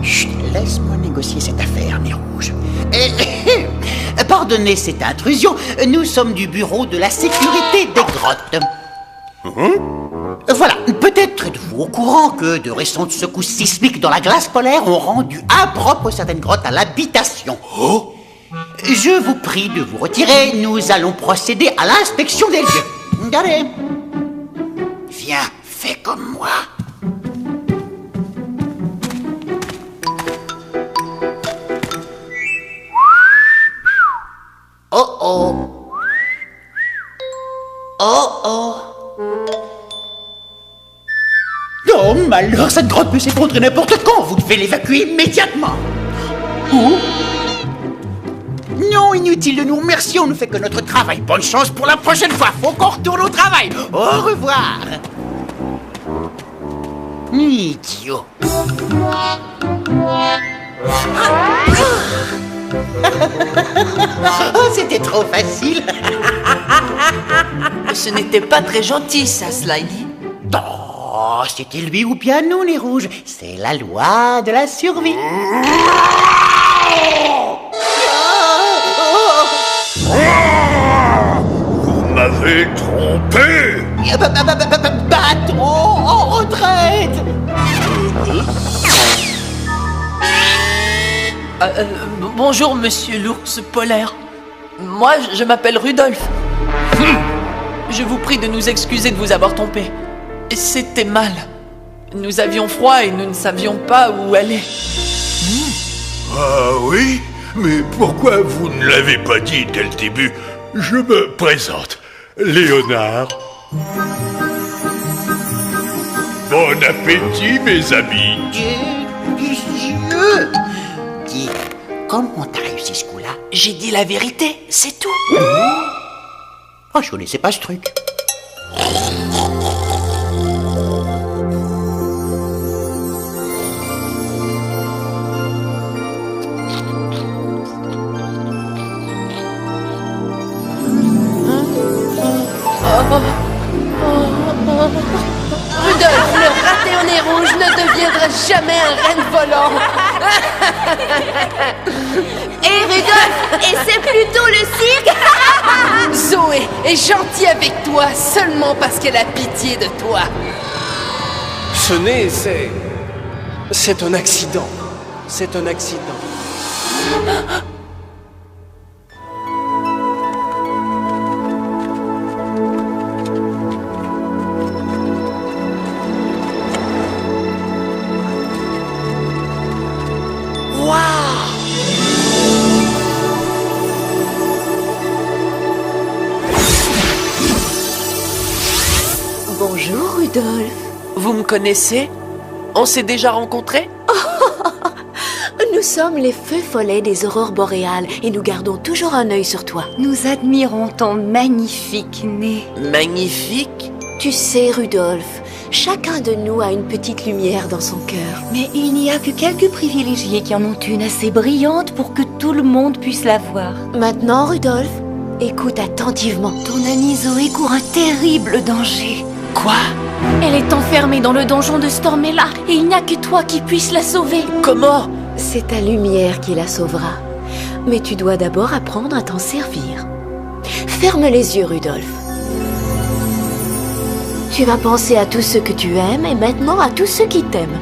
S7: Chut, laisse-moi négocier cette affaire, Nez Rouge. Pardonnez cette intrusion, nous sommes du bureau de la sécurité des grottes. Voilà, peut-être êtes-vous au courant que de récentes secousses sismiques dans la glace polaire ont rendu impropres certaines grottes à l'habitation. Oh! Je vous prie de vous retirer, nous allons procéder à l'inspection des lieux. Allez. Viens, fais comme moi. Oh oh. Oh oh. Oh malheur, cette grotte peut s'effondrer n'importe quand. Vous devez l'évacuer immédiatement. Où? Non, inutile de nous remercier, on ne fait que notre travail. Bonne chance pour la prochaine fois, faut qu'on retourne au travail. Au revoir. Idiot. Oh, c'était trop facile.
S11: Ce n'était pas très gentil, ça, Slyly.
S7: Oh, c'était lui ou bien nous, les rouges. C'est la loi de la survie.
S2: Vous m'avez trompé.
S7: Bâton en retraite.
S11: Bonjour, monsieur l'ours polaire. Moi, je m'appelle Rudolph. Je vous prie de nous excuser de vous avoir trompé. C'était mal. Nous avions froid et nous ne savions pas où aller.
S2: Ah oui? Mais pourquoi vous ne l'avez pas dit dès le début? Je me présente, Léonard. Bon appétit, mes amis.
S7: délicieux. Dis, comment t'as réussi ce coup-là?
S11: J'ai dit la vérité, c'est tout.
S7: Oh, je connaissais pas ce truc.
S1: Rudolf, le raté au nez rouge ne deviendra jamais un renne volant.
S6: Et Rudolf, et c'est plutôt le cirque.
S1: Zoé est gentille avec toi seulement parce qu'elle a pitié de toi.
S4: Ce nez, c'est un accident. C'est un accident.
S17: Bonjour, Rudolf.
S11: Vous me connaissez? On s'est déjà rencontrés?
S17: Nous sommes les feux follets des aurores boréales et nous gardons toujours un œil sur toi.
S3: Nous admirons ton magnifique nez.
S11: Magnifique?
S17: Tu sais, Rudolf, chacun de nous a une petite lumière dans son cœur.
S3: Mais il n'y a que quelques privilégiés qui en ont une assez brillante pour que tout le monde puisse la voir.
S17: Maintenant, Rudolf, écoute attentivement.
S3: Ton amie Zoé court un terrible danger.
S11: Quoi?
S15: Elle est enfermée dans le donjon de Stormella et il n'y a que toi qui puisse la sauver.
S11: Comment?
S17: C'est ta lumière qui la sauvera. Mais tu dois d'abord apprendre à t'en servir. Ferme les yeux, Rudolf. Tu vas penser à tous ceux que tu aimes et maintenant à tous ceux qui t'aiment.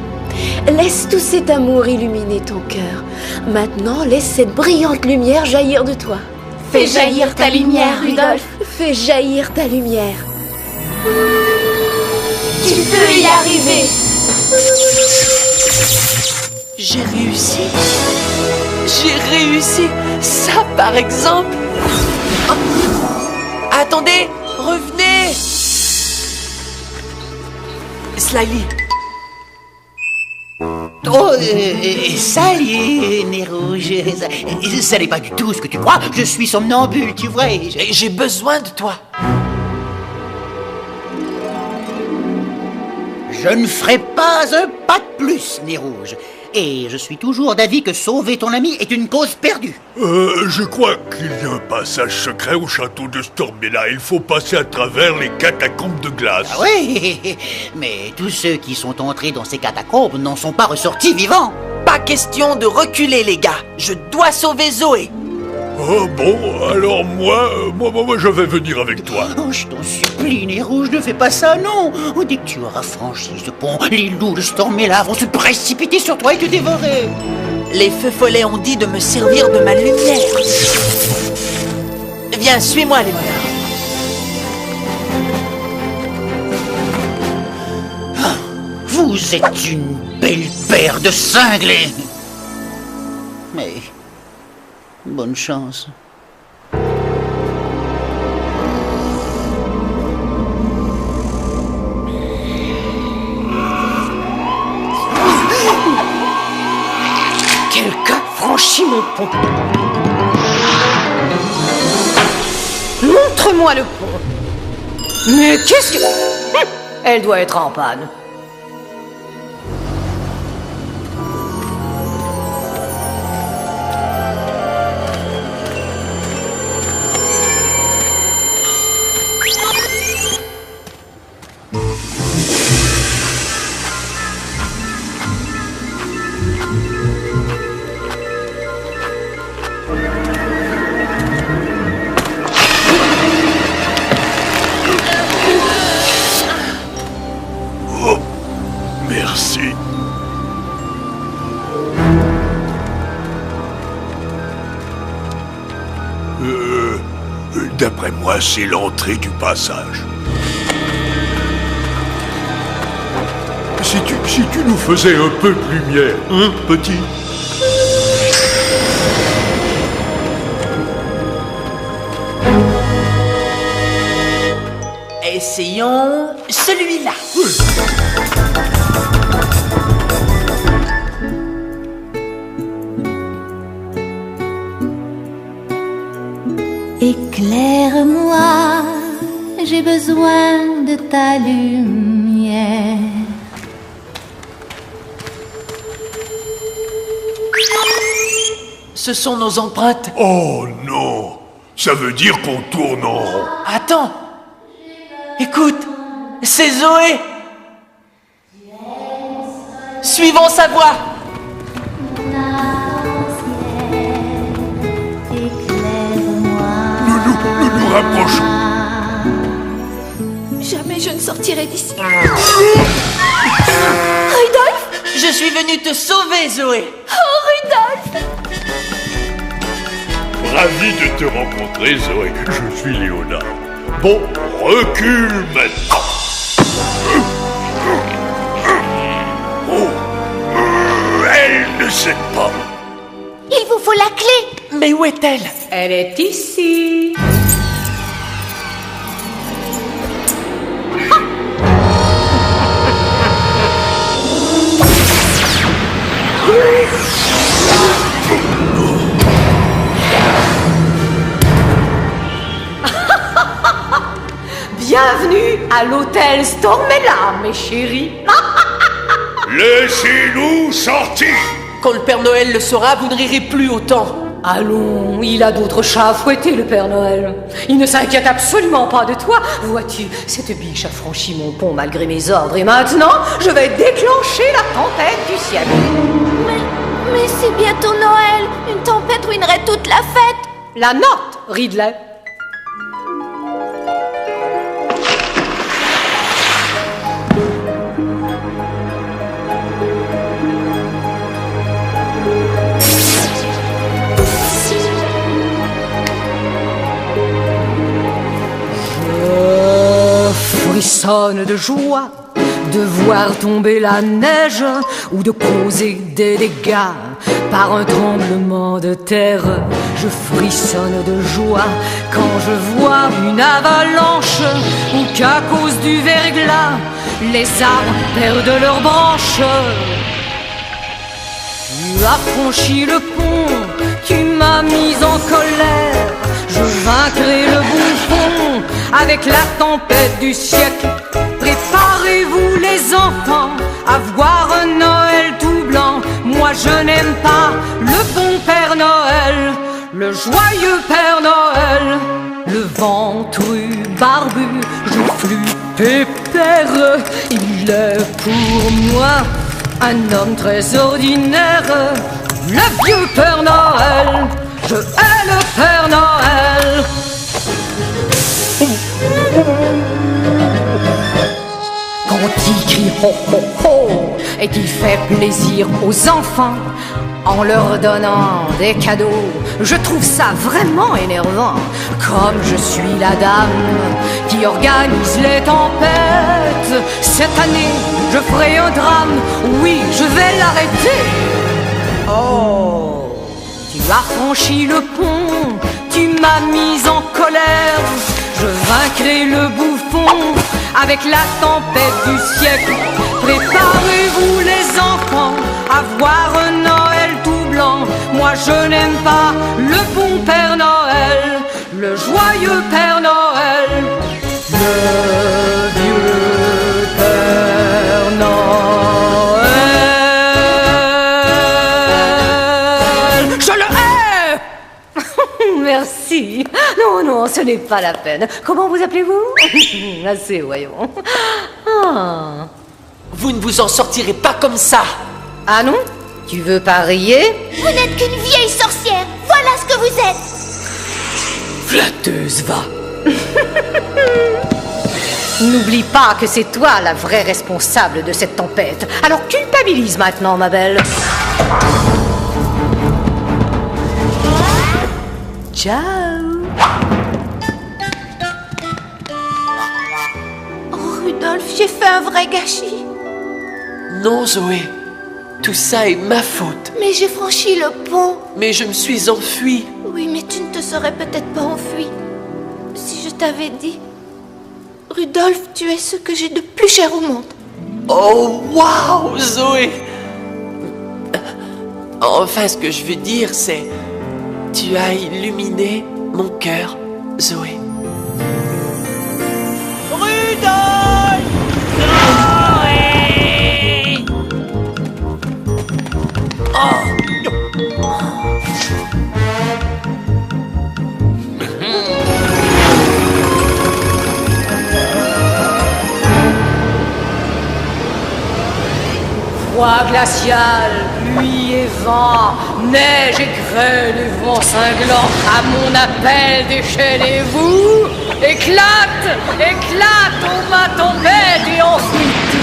S17: Laisse tout cet amour illuminer ton cœur. Maintenant, laisse cette brillante lumière jaillir de toi.
S15: Fais jaillir ta lumière, Rudolf.
S17: Fais jaillir ta lumière.
S15: Tu peux y arriver.
S11: J'ai réussi. J'ai réussi. Ça, par exemple. Oh. Attendez, revenez. Slyly.
S7: Oh, ça y est, nez rouge. Ça n'est pas du tout ce que tu crois. Je suis somnambule, tu vois.
S11: J'ai besoin de toi.
S7: Je ne ferai pas un pas de plus, nez rouge. Et je suis toujours d'avis que sauver ton ami est une cause perdue.
S2: Je crois qu'il y a un passage secret au château de Stormella. Il faut passer à travers les catacombes de glace.
S7: Ah oui, mais tous ceux qui sont entrés dans ces catacombes n'en sont pas ressortis vivants.
S11: Pas question de reculer, les gars. Je dois sauver Zoé.
S2: Oh bon, alors moi, je vais venir avec toi.
S7: Oh, je t'en supplie, nez rouge, ne fais pas ça, non. Oh, dès que tu auras franchi ce pont, les loups de Stormella vont se précipiter sur toi et te dévorer.
S11: Les feux follets ont dit de me servir de ma lumière. Viens, suis-moi, les molards.
S7: Vous êtes une belle paire de cinglés. Mais bonne chance.
S12: Quelqu'un franchit mon pont. Montre-moi le pont. Mais qu'est-ce que... Elle doit être en panne.
S2: Merci. D'après moi, c'est l'entrée du passage. Si tu nous faisais un peu de lumière, hein, petit?
S11: Essayons celui-là.
S3: j'ai besoin de ta lumière.
S11: Ce sont nos empreintes.
S18: Oh non! Ça veut dire qu'on tourne en rond.
S11: Attends. Écoute, c'est Zoé. Suivons sa voix.
S18: Nous nous rapprochons.
S15: Jamais je ne sortirai d'ici.
S11: Rudolf, je suis venu te sauver, Zoé.
S15: Oh, Rudolf!
S18: Ravi de te rencontrer, Zoé. Je suis Léonard. Bon, recule maintenant. Oh, elle ne sait pas.
S6: Il vous faut la clé.
S11: Mais où est-elle?
S12: Elle est ici. Bienvenue à l'hôtel Stormella, mes chéris.
S18: Laissez-nous sortir.
S11: Quand le Père Noël le saura, vous ne rirez plus autant.
S12: Allons, il a d'autres chats à fouetter, le Père Noël. Il ne s'inquiète absolument pas de toi. Vois-tu, cette biche a franchi mon pont malgré mes ordres. Et maintenant, je vais déclencher la tempête du ciel.
S15: Mais c'est bientôt Noël. Une tempête ruinerait toute la fête.
S12: La note, Ridley. Frissonne de joie de voir tomber la neige ou de causer des dégâts par un tremblement de terre. Je frissonne de joie quand je vois une avalanche ou qu'à cause du verglas, les arbres perdent leurs branches. Tu as franchi le pont, tu m'as mis en colère. Je vaincrai le bouffon avec la tempête du siècle. Préparez-vous les enfants à voir un Noël tout blanc. Moi je n'aime pas le bon Père Noël, le joyeux Père Noël. Le ventru barbu, joufflu pépère, il est pour moi un homme très ordinaire. Le vieux Père Noël, je hais le Père Noël. Quand il crie ho ho ho et qu'il fait plaisir aux enfants en leur donnant des cadeaux, je trouve ça vraiment énervant. Comme je suis la dame qui organise les tempêtes, cette année je ferai un drame, oui je vais l'arrêter. Oh, tu as franchi le pont, tu m'as mise en colère. Je vaincrai le bouffon avec la tempête du siècle. Préparez-vous les enfants à voir un Noël tout blanc. Moi je n'aime pas le bon Père Noël, le joyeux Père Noël, le vieux Père Noël. Je le hais. Merci. Non, ce n'est pas la peine. Comment vous appelez-vous? Assez, voyons. Ah.
S11: Vous ne vous en sortirez pas comme ça.
S12: Ah non? Tu veux parier?
S6: Vous n'êtes qu'une vieille sorcière. Voilà ce que vous êtes.
S12: Flatteuse, va. N'oublie pas que c'est toi la vraie responsable de cette tempête. Alors culpabilise maintenant, ma belle. Ciao.
S15: Oh, Rudolf, j'ai fait un vrai gâchis.
S11: Non, Zoé. Tout ça est ma faute.
S15: Mais j'ai franchi le pont.
S11: Mais je me suis enfui.
S15: Oui, mais tu ne te serais peut-être pas enfui si je t'avais dit. Rudolf, tu es ce que j'ai de plus cher au monde.
S11: Oh, waouh, Zoé. Enfin, ce que je veux dire, c'est... Tu as illuminé mon cœur, Zoé.
S13: Rudolf! Zoé!
S12: Froid glacial, pluie et vent, neige et grêle et vent cinglant, à mon appel déchaînez-vous, éclate, éclate, ô ma tempête et enfuis tout.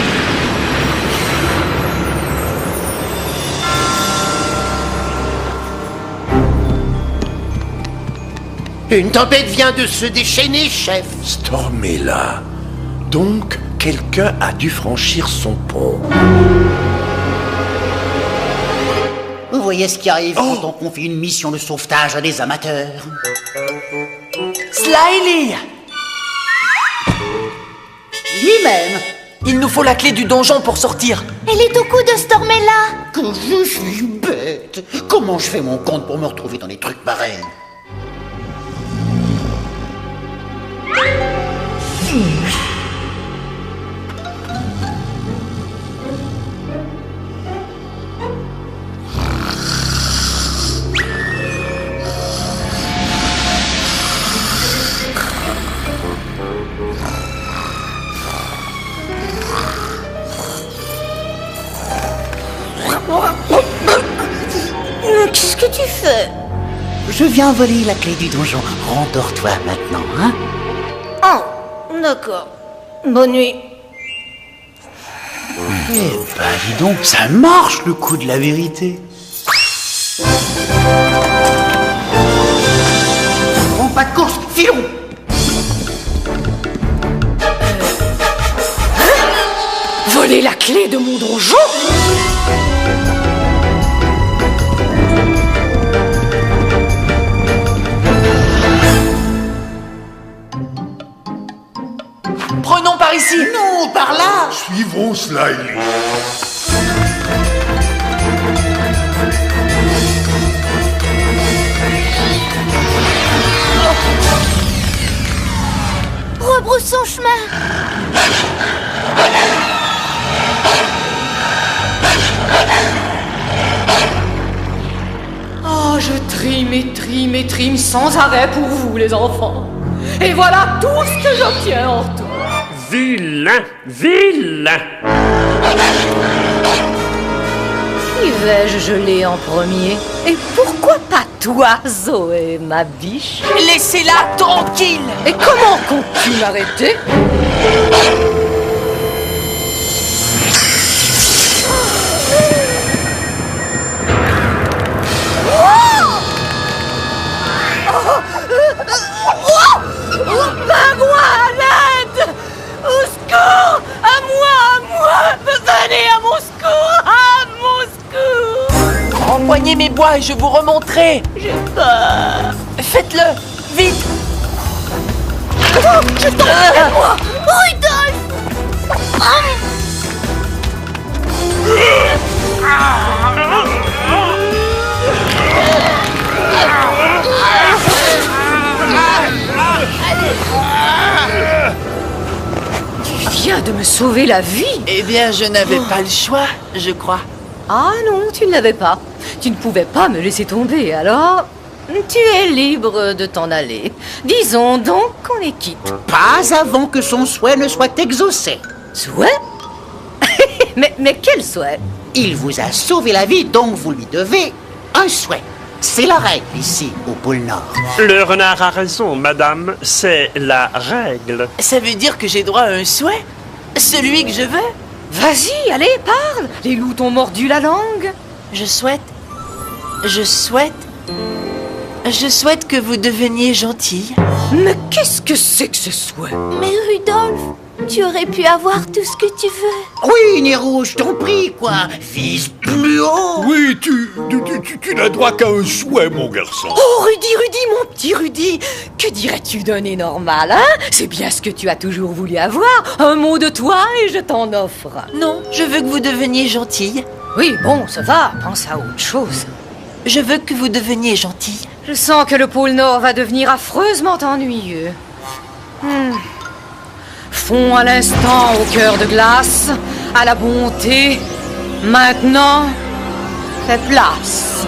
S7: Une tempête vient de se déchaîner, chef.
S4: Stormella. Donc, quelqu'un a dû franchir son pont.
S7: Vous voyez ce qui arrive quand on confie une mission de sauvetage à des amateurs.
S11: Slyly!
S7: Lui-même.
S11: Il nous faut la clé du donjon pour sortir.
S6: Elle est au cou de Stormella.
S7: Que je suis bête. Comment je fais mon compte pour me retrouver dans des trucs pareils?
S6: Qu'est-ce que tu fais?
S7: Je viens voler la clé du donjon. Rendors-toi maintenant, hein?
S6: Oh, d'accord. Bonne nuit.
S7: Eh ben, dis donc, ça marche le coup de la vérité. Bon, pas de course, filons!
S12: Voler la clé de mon donjon?
S11: Prenons par ici.
S7: Non, par là.
S18: Suivons Slyly.
S6: Rebrousse son chemin.
S12: Oh, je trime et trime et trime sans arrêt pour vous, les enfants. Et voilà tout ce que j'obtiens en retour.
S2: Vilain, vilain.
S12: Qui vais-je geler en premier? Et pourquoi pas toi, Zoé, ma biche?
S11: Laissez-la tranquille.
S12: Et comment comptes-tu m'arrêter?
S13: Pingouin, à l'aide! Au secours! À moi! Venez à mon secours! À mon secours!
S11: Empoignez mes bois et je vous remonterai.
S13: J'ai peur!
S11: Faites-le! Vite!
S6: Oh, je t'en prie, moi! Rudolf!
S12: Tu viens de me sauver la vie.
S11: Eh bien, je n'avais pas le choix, je crois.
S12: Ah non, tu ne l'avais pas. Tu ne pouvais pas me laisser tomber, alors tu es libre de t'en aller. Disons donc qu'on est quitte.
S7: Pas avant que son souhait ne soit exaucé.
S12: Souhait? mais quel souhait?
S7: Il vous a sauvé la vie, donc vous lui devez un souhait. C'est la règle ici, au pôle Nord.
S2: Le renard a raison, madame, c'est la règle.
S11: Ça veut dire que j'ai droit à un souhait? Celui que je veux?
S12: Vas-y, allez, parle. Les loups t'ont mordu la langue.
S11: Je souhaite que vous deveniez gentille.
S12: Mais qu'est-ce que c'est que ce souhait?
S6: Mais Rudolf, tu aurais pu avoir tout ce que tu veux.
S7: Oui, Nez Rouge, t'en prie, quoi. Vise plus haut.
S18: Oui, tu n'as droit qu'à un souhait, mon garçon.
S12: Oh, Rudy, mon petit Rudy, que dirais-tu d'un nez normal, hein? C'est bien ce que tu as toujours voulu avoir. Un mot de toi et je t'en offre.
S11: Non, je veux que vous deveniez gentille.
S12: Oui, bon, ça va, pense à autre chose.
S11: Je veux que vous deveniez gentille.
S12: Je sens que le pôle Nord va devenir affreusement ennuyeux. fond à l'instant au cœur de glace, à la bonté. Maintenant, fais place.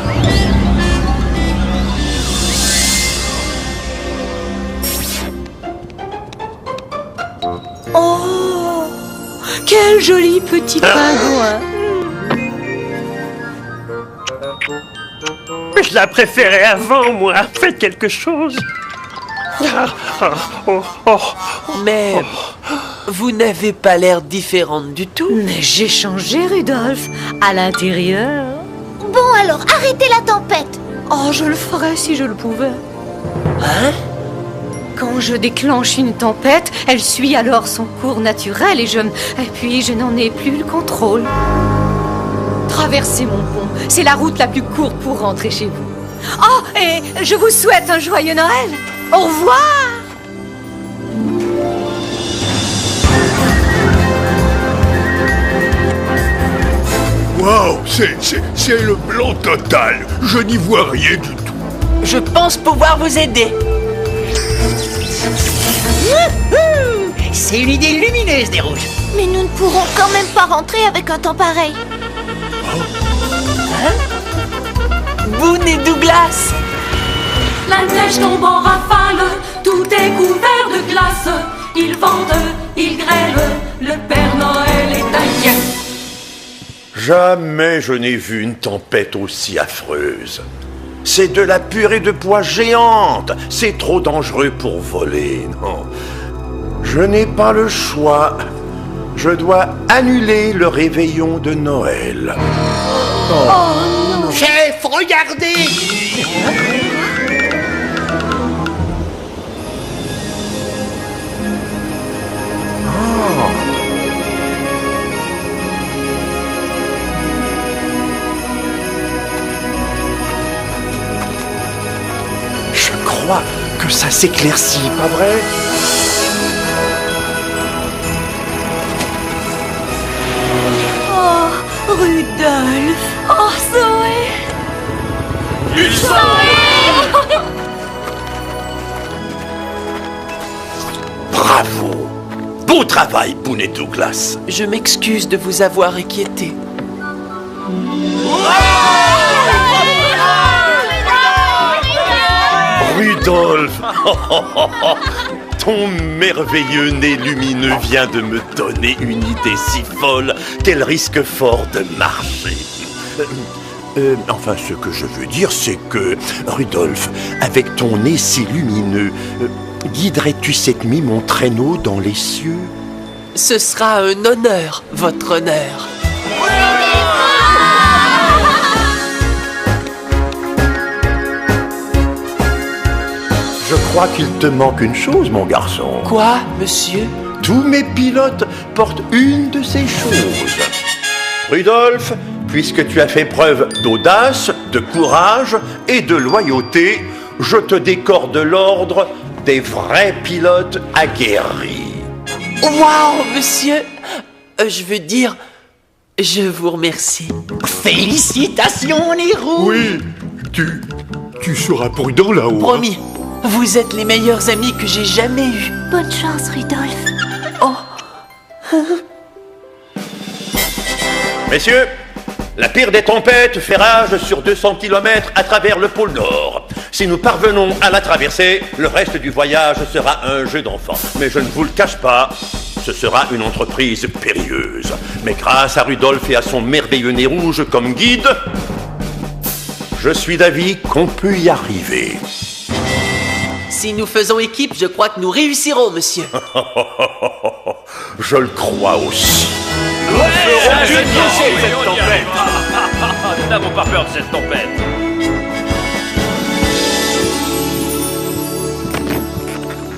S12: Oh, quel joli petit pingouin.
S4: Je la préférais avant, moi. Faites quelque chose.
S11: Mais vous n'avez pas l'air différente du tout.
S12: Mais j'ai changé, Rudolf, à l'intérieur.
S6: Bon alors, arrêtez la tempête.
S12: Oh, je le ferais si je le pouvais.
S11: Hein?
S12: Quand je déclenche une tempête, elle suit alors son cours naturel et puis je n'en ai plus le contrôle. Traversez mon pont, c'est la route la plus courte pour rentrer chez vous. Oh, et je vous souhaite un joyeux Noël. Au revoir.
S18: Waouh, c'est le blanc total. Je n'y vois rien du tout.
S11: Je pense pouvoir vous aider.
S7: C'est une idée lumineuse des rouges.
S6: Mais nous ne pourrons quand même pas rentrer avec un temps pareil.
S11: Boone et Douglas.
S14: La neige tombe en rafale, tout est couvert de glace. Ils vendent, ils grêlent, le Père Noël est inquiet.
S2: Jamais je n'ai vu une tempête aussi affreuse. C'est de la purée de pois géante. C'est trop dangereux pour voler, non. Je n'ai pas le choix. Je dois annuler le réveillon de Noël.
S7: Oh non. Chef, regardez.
S2: Je crois que ça s'éclaircit, pas vrai?
S13: Oh, Rudolf. Oh, Zoé.
S14: Zoé.
S2: Bravo! Bon travail, Boone et Douglas.
S11: Je m'excuse de vous avoir inquiété.
S2: Rudolf! Ton merveilleux nez lumineux vient de me donner une idée si folle qu'elle risque fort de marcher. Enfin, ce que je veux dire, c'est que, Rudolf, avec ton nez si lumineux, guiderais-tu cette nuit mon traîneau dans les cieux?
S11: Ce sera un honneur, votre honneur.
S2: Je crois qu'il te manque une chose, mon garçon.
S11: Quoi, monsieur?
S2: Tous mes pilotes portent une de ces choses. Rudolf, puisque tu as fait preuve d'audace, de courage et de loyauté, je te décore de l'ordre des vrais pilotes aguerris.
S11: Waouh, monsieur! Je veux dire, je vous remercie.
S7: Félicitations, les rouges.
S18: Oui, tu seras prudent là-haut.
S11: Promis, vous êtes les meilleurs amis que j'ai jamais eus.
S6: Bonne chance, Rudolf.
S11: Oh.
S2: Messieurs, la pire des tempêtes fait rage sur 200 km à travers le pôle Nord. Si nous parvenons à la traverser, le reste du voyage sera un jeu d'enfant. Mais je ne vous le cache pas, ce sera une entreprise périlleuse. Mais grâce à Rudolf et à son merveilleux nez rouge comme guide, je suis d'avis qu'on peut y arriver.
S11: Si nous faisons équipe, je crois que nous réussirons, monsieur.
S2: Je le crois aussi.
S4: Nous ferons cette tempête. Nous n'avons pas peur de cette tempête.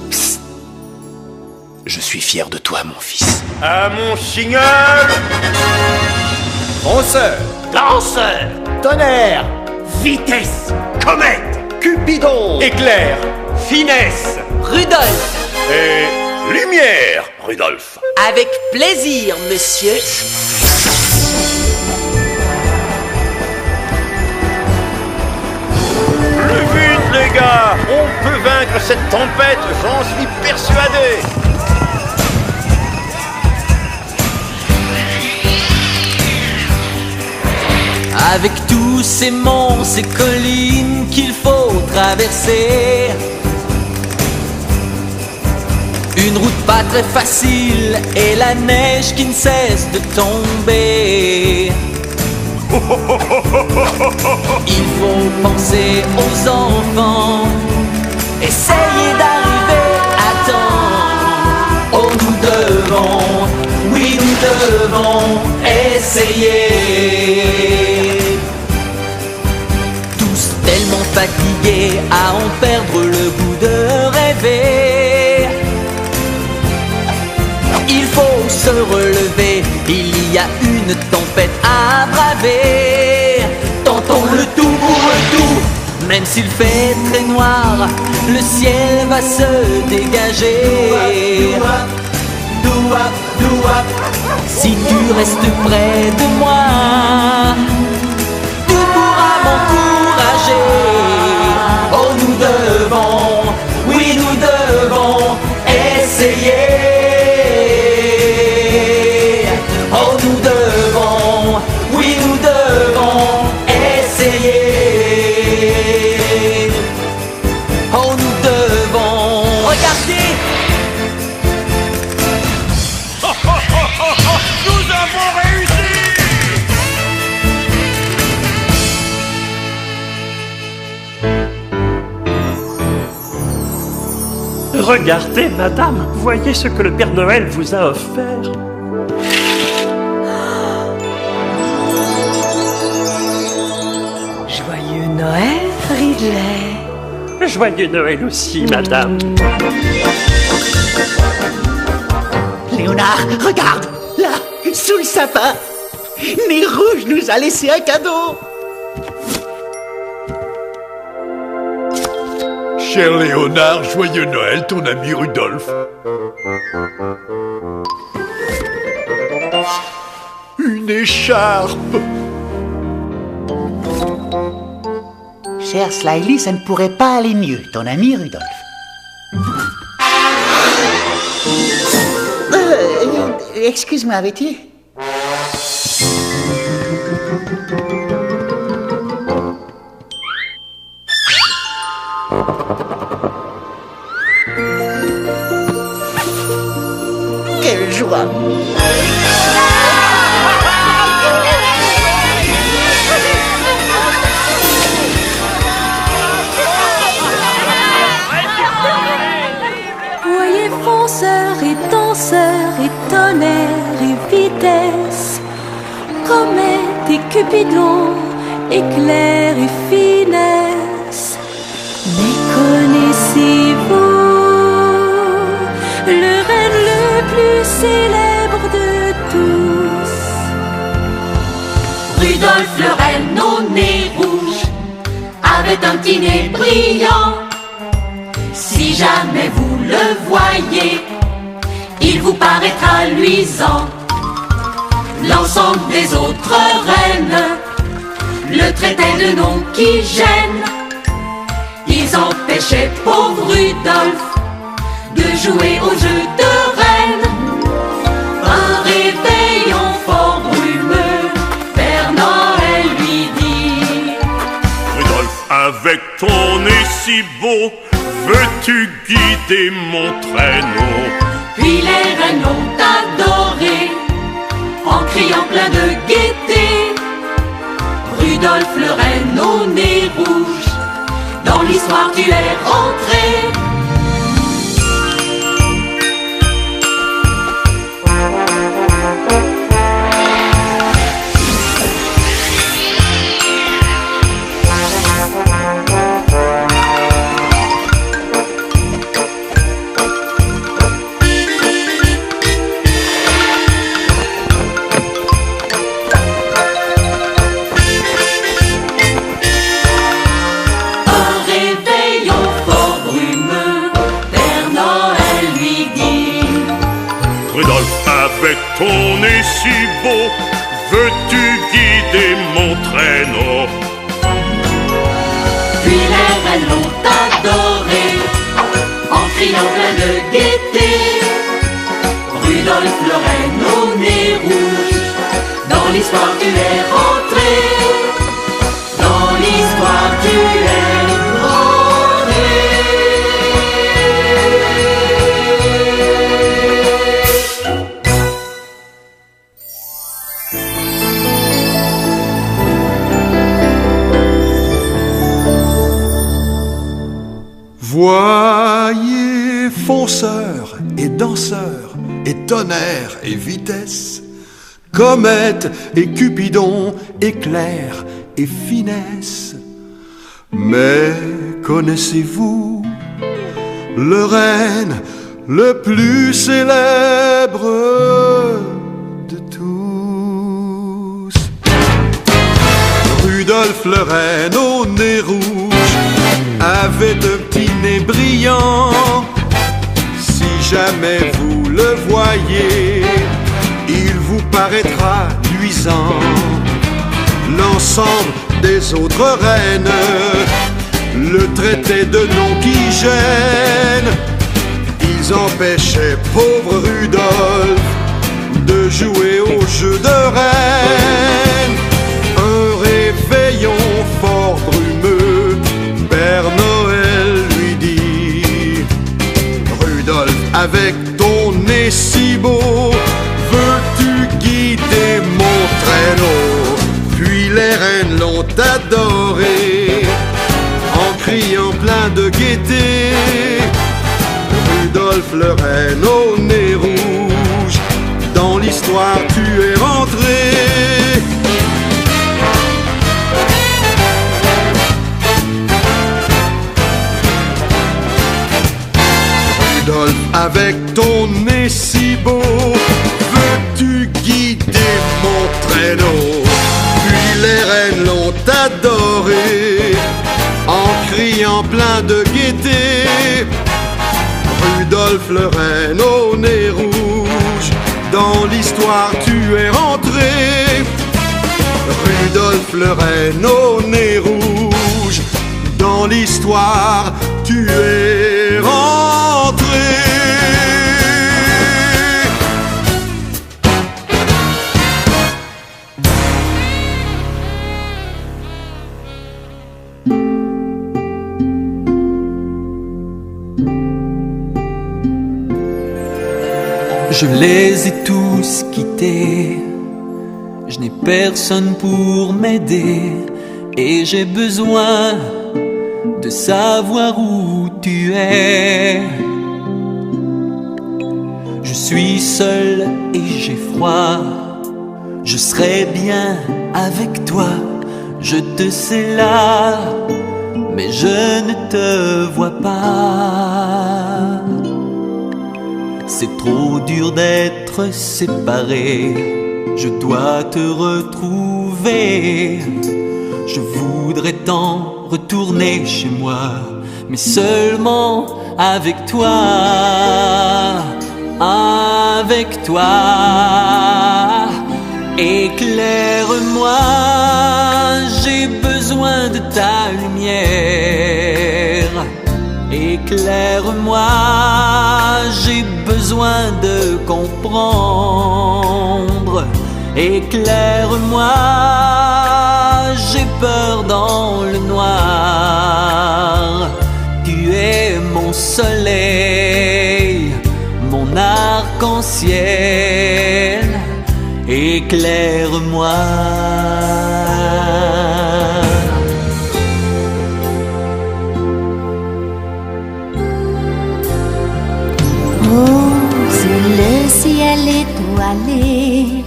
S4: Psst. Je suis fier de toi, mon fils.
S2: À mon signal,
S4: Fonceur, lanceur, tonnerre, vitesse, comète, Cupidon, éclair, finesse,
S11: Rudolf.
S2: Et lumière, Rudolf.
S11: Avec plaisir, monsieur.
S2: Plus vite, les gars. On peut vaincre cette tempête, j'en suis persuadé.
S16: avec tous ces monts, ces collines qu'il faut traverser. Une route pas très facile et la neige qui ne cesse de tomber. Il faut penser aux enfants, essayer d'arriver à temps. Oh, nous devons, oui nous devons essayer. Tous tellement fatigués à en perdre le goût de rêver. Il faut se relever, il y a une tempête à braver. Tentons le tout pour le tout, même s'il fait très noir, le ciel va se dégager. Si tu restes près de moi, tu pourras m'encourager. Oh, nous devons, oui nous devons essayer. Oh, nous devons, oui nous devons essayer. Oh, nous devons, regardez.
S18: Nous avons réussi!
S4: Regardez, madame, voyez ce que le Père Noël vous a offert.
S12: Joyeux Noël, Ridley.
S4: Joyeux Noël aussi, madame.
S7: Léonard, regarde, là, sous le sapin. Nez Rouge nous a laissé un cadeau.
S18: Cher Léonard, joyeux Noël, ton ami Rudolf. Une écharpe.
S7: Cher Slyly, ça ne pourrait pas aller mieux, ton ami Rudolf. Excuse-moi, Betty. Quelle joie!
S14: Voyez fonceurs et danseurs et tonnerre et vitesse, comète et cupidon, éclair et finesse. Mais connaissez-vous le rêve le plus célèbre de tous?
S9: Rudolf le renne au nez rouge avait un petit nez brillant. Si jamais vous le voyez, il vous paraîtra luisant. L'ensemble des autres reines le traitaient de noms qui gênent. Ils empêchaient pauvre Rudolf de jouer au jeu de reine. Un réveillon fort brumeux, Père Noël lui dit:
S2: Rudolf, avec ton nez si beau, veux-tu guider mon traîneau?
S9: Puis les reines l'ont adoré, en criant plein de gaieté. Rudolf le renne au nez rouge, dans l'histoire tu es rentré.
S2: Avec ton nez si beau, veux-tu guider mon traîneau?
S9: Puis les reines l'ont adoré, en criant plein de gaieté. Rudolf le renne au nez rouge, dans l'histoire tu es rentré.
S5: Voyez fonceurs et danseurs et tonnerre et vitesse, comète et Cupidon, éclair et finesse. Mais connaissez-vous le renne le plus célèbre de tous? Rudolf le renne au nez rouge avait de petits nez brillants. Si jamais vous le voyez, il vous paraîtra luisant. L'ensemble des autres reines le traitaient de nom qui gêne. Ils empêchaient pauvre Rudolf de jouer au jeu de reine. Un réveillon fort brumeux, Père Noël lui dit: Rudolf, avec ton nez si beau, veux-tu guider mon traîneau? Puis les reines l'ont adoré en criant plein de gaieté: Rudolf le renne au nez rouge, dans l'histoire tu es rentré. Rudolf, avec ton nez si beau, veux-tu guider mon traîneau? Puis les reines l'ont adoré en criant plein de gaieté: Rudolf le renne au nez rouge, dans l'histoire tu es rentré. Rudolf le renne au nez rouge, dans l'histoire tu es rentré.
S16: Je les ai tous quittés, je n'ai personne pour m'aider, et j'ai besoin de savoir où tu es. Je suis seul et j'ai froid, je serai bien avec toi. Je te sais là, mais je ne te vois pas. C'est trop dur d'être séparé, je dois te retrouver. Je voudrais tant retourner chez moi, mais seulement avec toi. Avec toi, éclaire-moi, j'ai besoin de ta lumière. Éclaire-moi, j'ai besoin de comprendre. Éclaire-moi, j'ai peur dans le noir. Tu es mon soleil, mon arc-en-ciel. Éclaire-moi.
S3: Le ciel étoilé,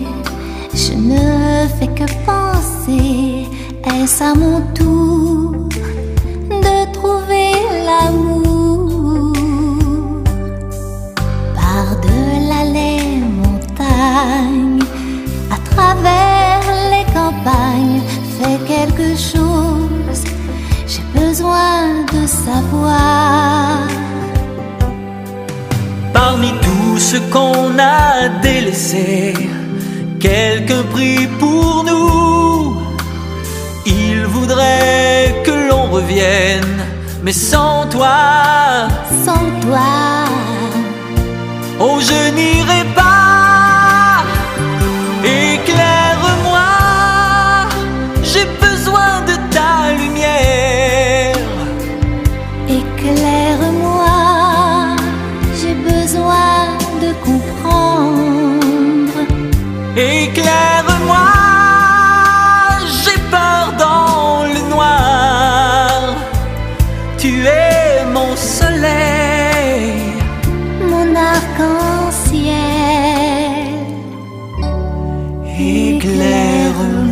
S3: je ne fais que penser, est-ce à mon tour de trouver l'amour? Par-delà les montagnes, à travers les campagnes, fais quelque chose, j'ai besoin de savoir.
S16: Parmi tout ce qu'on a délaissé, quelqu'un prie pour nous. Il voudrait que l'on revienne, mais sans toi,
S3: sans toi,
S16: oh je n'irai pas. Éclaire-moi, j'ai besoin de ta lumière.
S3: Éclaire-moi, j'ai besoin de comprendre.
S16: Éclaire-moi, j'ai peur dans le noir. Tu es mon soleil, Éclaire-moi.